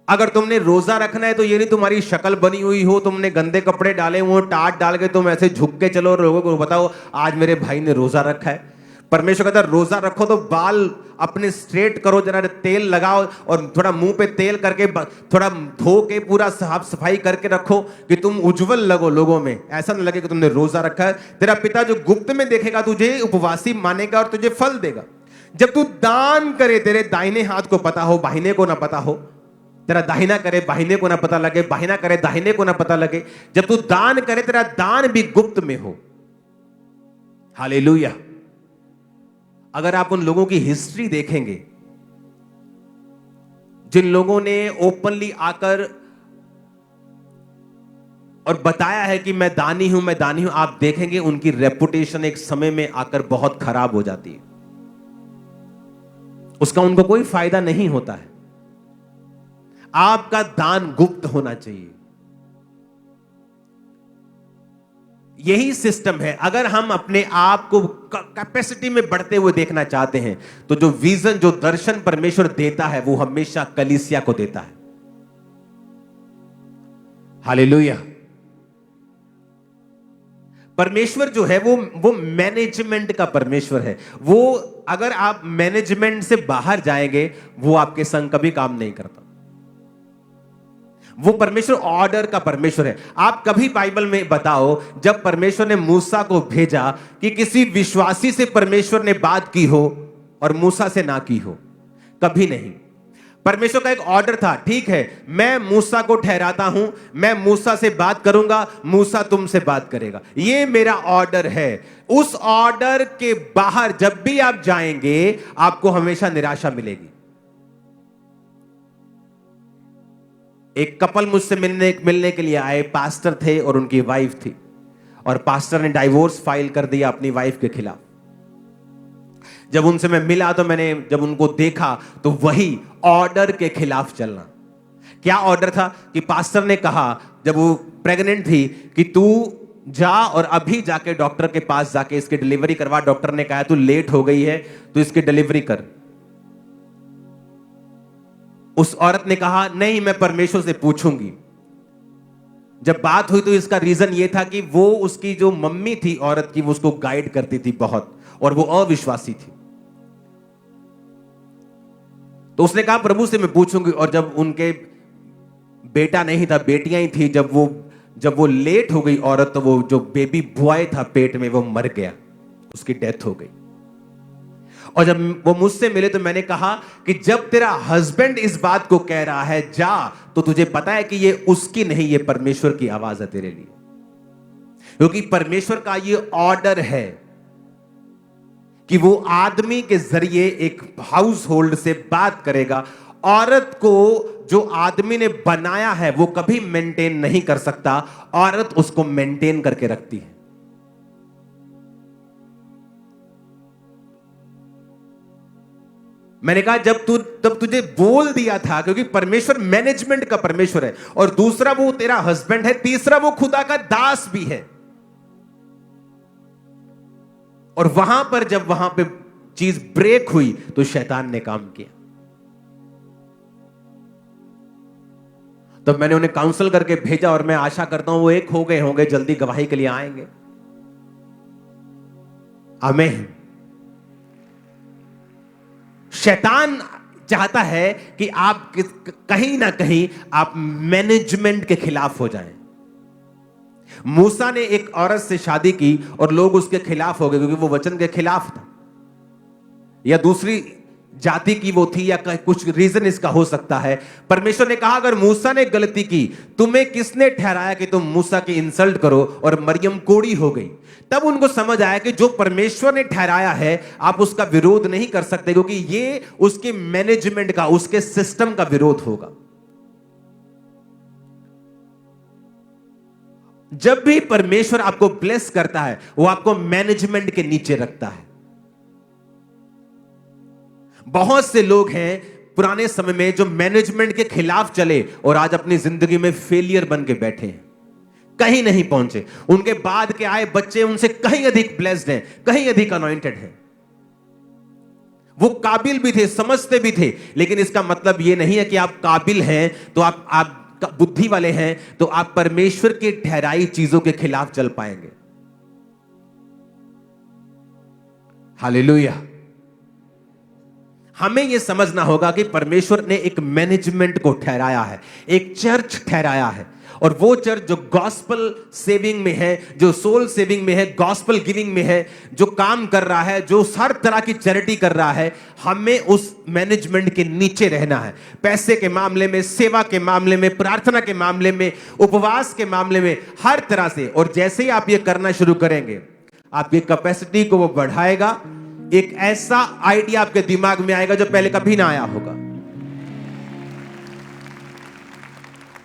अगर तुमने रोजा रखना है तो ये नहीं तुम्हारी शक्ल बनी हुई हो, तुमने गंदे कपड़े डाले हुए, टाट डाल के तुम ऐसे झुक के चलो और लोगों को बताओ आज मेरे भाई ने रोजा रखा है। परमेश्वर कहता है रोजा रखो तो बाल अपने स्ट्रेट करो, जरा तेल लगाओ और थोड़ा मुंह पे तेल करके थोड़ा धो के पूरा साफ सफाई करके रखो कि तुम उज्जवल लगो लोगों में, ऐसा न लगे कि तुमने रोजा रखा है। तेरा पिता जो गुप्त में देखेगा तुझे उपवासी मानेगा और तुझे फल देगा। जब तू दान करे तेरे दाहिने हाथ को पता हो, बाहिने को ना पता हो, तेरा दाहिना करे बाहिने को ना पता लगे, बाहिना करे दाहिने को ना पता लगे। जब तू दान करे तेरा दान भी गुप्त में हो। हालेलुया। अगर आप उन लोगों की हिस्ट्री देखेंगे जिन लोगों ने ओपनली आकर और बताया है कि मैं दानी हूं, मैं दानी हूं, आप देखेंगे उनकी रेपुटेशन एक समय में आकर बहुत खराब हो जाती है। उसका उनको कोई फायदा नहीं होता है। आपका दान गुप्त होना चाहिए। यही सिस्टम है। अगर हम अपने आप को कैपेसिटी में बढ़ते हुए देखना चाहते हैं तो जो विजन, जो दर्शन परमेश्वर देता है वो हमेशा कलीसिया को देता है। हालेलुया। परमेश्वर जो है वो मैनेजमेंट का परमेश्वर है। वो अगर आप मैनेजमेंट से बाहर जाएंगे वो आपके संग कभी काम नहीं करता। वो परमेश्वर ऑर्डर का परमेश्वर है। आप कभी बाइबल में बताओ जब परमेश्वर ने मूसा को भेजा कि किसी विश्वासी से परमेश्वर ने बात की हो और मूसा से ना की हो? कभी नहीं। परमेश्वर का एक ऑर्डर था, ठीक है मैं मूसा को ठहराता हूं, मैं मूसा से बात करूंगा, मूसा तुमसे बात करेगा, ये मेरा ऑर्डर है। उस ऑर्डर के बाहर जब भी आप जाएंगे आपको हमेशा निराशा मिलेगी। एक कपल मुझसे मिलने के लिए आए, पास्टर थे और उनकी वाइफ थी, और पास्टर ने डाइवोर्स फाइल कर दिया अपनी वाइफ के खिलाफ। जब उनसे मैं मिला तो मैंने जब उनको देखा तो वही ऑर्डर के खिलाफ चलना। क्या ऑर्डर था कि पास्टर ने कहा जब वो प्रेग्नेंट थी कि तू जा और अभी जाके डॉक्टर के पास जाके इसकी डिलीवरी करवा। डॉक्टर ने कहा तू लेट हो गई है, तू इसकी डिलीवरी कर। उस औरत ने कहा नहीं मैं परमेश्वर से पूछूंगी। जब बात हुई तो इसका रीजन यह था कि वो उसकी जो मम्मी थी औरत की, वो उसको गाइड करती थी बहुत, और वो अविश्वासी थी। तो उसने कहा प्रभु से मैं पूछूंगी। और जब उनके बेटा नहीं था, बेटियां ही थी, जब वो लेट हो गई औरत, तो वो जो बेबी बॉय था पेट में वो मर गया, उसकी डेथ हो गई। और जब वो मुझसे मिले तो मैंने कहा कि जब तेरा हस्बैंड इस बात को कह रहा है जा, तो तुझे पता है कि ये उसकी नहीं, ये परमेश्वर की आवाज है तेरे लिए। क्योंकि परमेश्वर का ये ऑर्डर है कि वो आदमी के जरिए एक हाउस होल्ड से बात करेगा। औरत को जो आदमी ने बनाया है वो कभी मेंटेन नहीं कर सकता, औरत उसको मेंटेन करके रखती है। मैंने कहा तब तुझे बोल दिया था, क्योंकि परमेश्वर मैनेजमेंट का परमेश्वर है, और दूसरा वो तेरा हस्बैंड है, तीसरा वो खुदा का दास भी है। और वहां पर जब वहां पे चीज ब्रेक हुई तो शैतान ने काम किया। तब मैंने उन्हें काउंसल करके भेजा, और मैं आशा करता हूं वो एक हो गए होंगे, जल्दी गवाही के लिए आएंगे। आमीन। शैतान चाहता है कि आप कहीं ना कहीं आप मैनेजमेंट के खिलाफ हो जाएं। मूसा ने एक औरत से शादी की और लोग उसके खिलाफ हो गए क्योंकि वो वचन के खिलाफ था। या दूसरी जाति की वो थी या कुछ रीजन इसका हो सकता है। परमेश्वर ने कहा अगर मूसा ने गलती की, तुम्हें किसने ठहराया कि तुम मूसा की इंसल्ट करो, और मरियम कोड़ी हो गई। तब उनको समझ आया कि जो परमेश्वर ने ठहराया है आप उसका विरोध नहीं कर सकते, क्योंकि ये उसके मैनेजमेंट का, उसके सिस्टम का विरोध होगा। जब भी परमेश्वर आपको ब्लेस करता है वो आपको मैनेजमेंट के नीचे रखता है। बहुत से लोग हैं पुराने समय में जो मैनेजमेंट के खिलाफ चले और आज अपनी जिंदगी में फेलियर बन के बैठे हैं, कहीं नहीं पहुंचे। उनके बाद के आए बच्चे उनसे कहीं अधिक ब्लेस्ड हैं, कहीं अधिक अनॉइंटेड हैं। वो काबिल भी थे, समझते भी थे, लेकिन इसका मतलब यह नहीं है कि आप काबिल हैं तो आप बुद्धि वाले हैं तो आप परमेश्वर की ठहराई चीजों के खिलाफ चल पाएंगे। हालेलुया। हमें यह समझना होगा कि परमेश्वर ने एक मैनेजमेंट को ठहराया है, एक चर्च ठहराया है, और वो चर्च जो गॉस्पल सेविंग में है, जो सोल सेविंग में है, गॉस्पल गिविंग में है, जो काम कर रहा है, जो हर तरह की चैरिटी कर रहा है, हमें उस मैनेजमेंट के नीचे रहना है। पैसे के मामले में, सेवा के मामले में, प्रार्थना के मामले में, उपवास के मामले में, हर तरह से। और जैसे ही आप ये करना शुरू करेंगे आपकी कैपेसिटी को वो बढ़ाएगा। एक ऐसा आइडिया आपके दिमाग में आएगा जो पहले कभी ना आया होगा।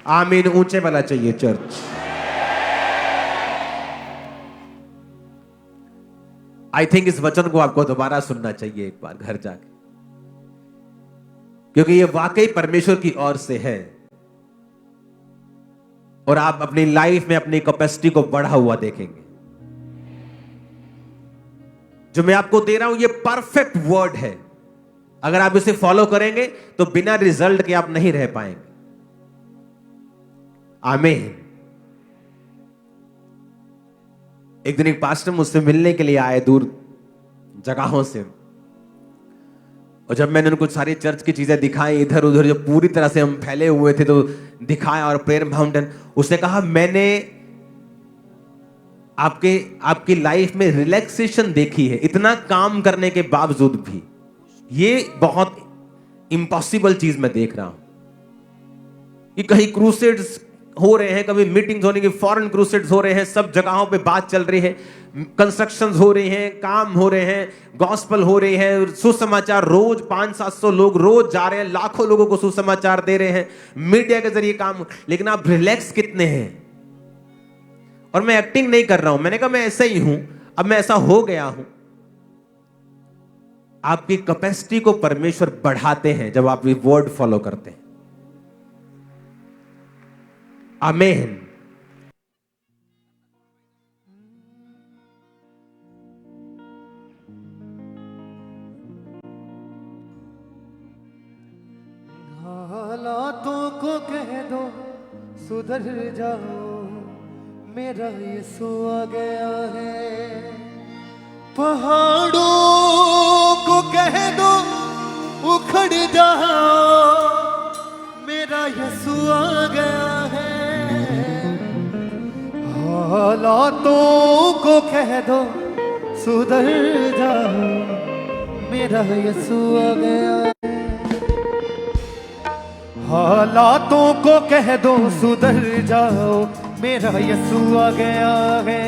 आमीन ऊंचे वाला चाहिए चर्च। आई थिंक इस वचन को आपको दोबारा सुनना चाहिए एक बार घर जाके, क्योंकि ये वाकई परमेश्वर की ओर से है और आप अपनी लाइफ में अपनी कैपेसिटी को बढ़ा हुआ देखेंगे। जो मैं आपको दे रहा हूं ये परफेक्ट वर्ड है। अगर आप इसे फॉलो करेंगे तो बिना रिजल्ट के आप नहीं रह पाएंगे। आमीन। एक दिन एक पास्टर मुझसे मिलने के लिए आए दूर जगहों से, और जब मैंने उनको सारी चर्च की चीजें दिखाई, इधर उधर जो पूरी तरह से हम फैले हुए थे तो दिखाया, और प्रेयर माउंटेन, उसने कहा मैंने आपकी लाइफ में रिलैक्सेशन देखी है, इतना काम करने के बावजूद भी ये बहुत इम्पॉसिबल चीज मैं देख रहा हूं कि कहीं क्रूसेड्स हो रहे हैं, कभी मीटिंग्स होने की, फॉरेन क्रूसेड्स हो रहे हैं, सब जगहों पे बात चल रही है, कंस्ट्रक्शंस हो रही हैं, काम हो रहे हैं, गॉस्पल हो रही है, सुसमाचार रोज 500-700 लोग रोज जा रहे हैं, लाखों लोगों को सुसमाचार दे रहे हैं, मीडिया के जरिए काम। लेकिन आप रिलैक्स कितने हैं? और मैं एक्टिंग नहीं कर रहा हूं, मैंने कहा मैं ऐसा ही हूं, अब मैं ऐसा हो गया हूं। आपकी कैपेसिटी को परमेश्वर बढ़ाते हैं जब आप ये वर्ड फॉलो करते हैं। आमीन। हालातों को कह दो सुधर जाओ, मेरा यीशु आ गया है। पहाड़ों को कह दो उखड़ जाओ, मेरा यीशु आ गया है। हालातों को कह दो सुधर जाओ, मेरा यीशु आ गया है। हालातों को कह दो सुधर जाओ, मेरा यीशु आ गया है।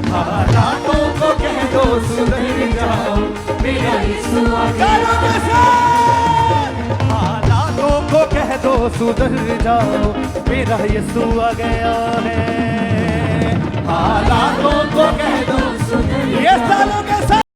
हालातों को कह दो सुधर जाओ, मेरा यीशु आ गया है। हालातों को कह दो सुधर जाओ, मेरा यीशु आ गया है। हालातों को कह दो सुधर जाओ। ये सालों के साथ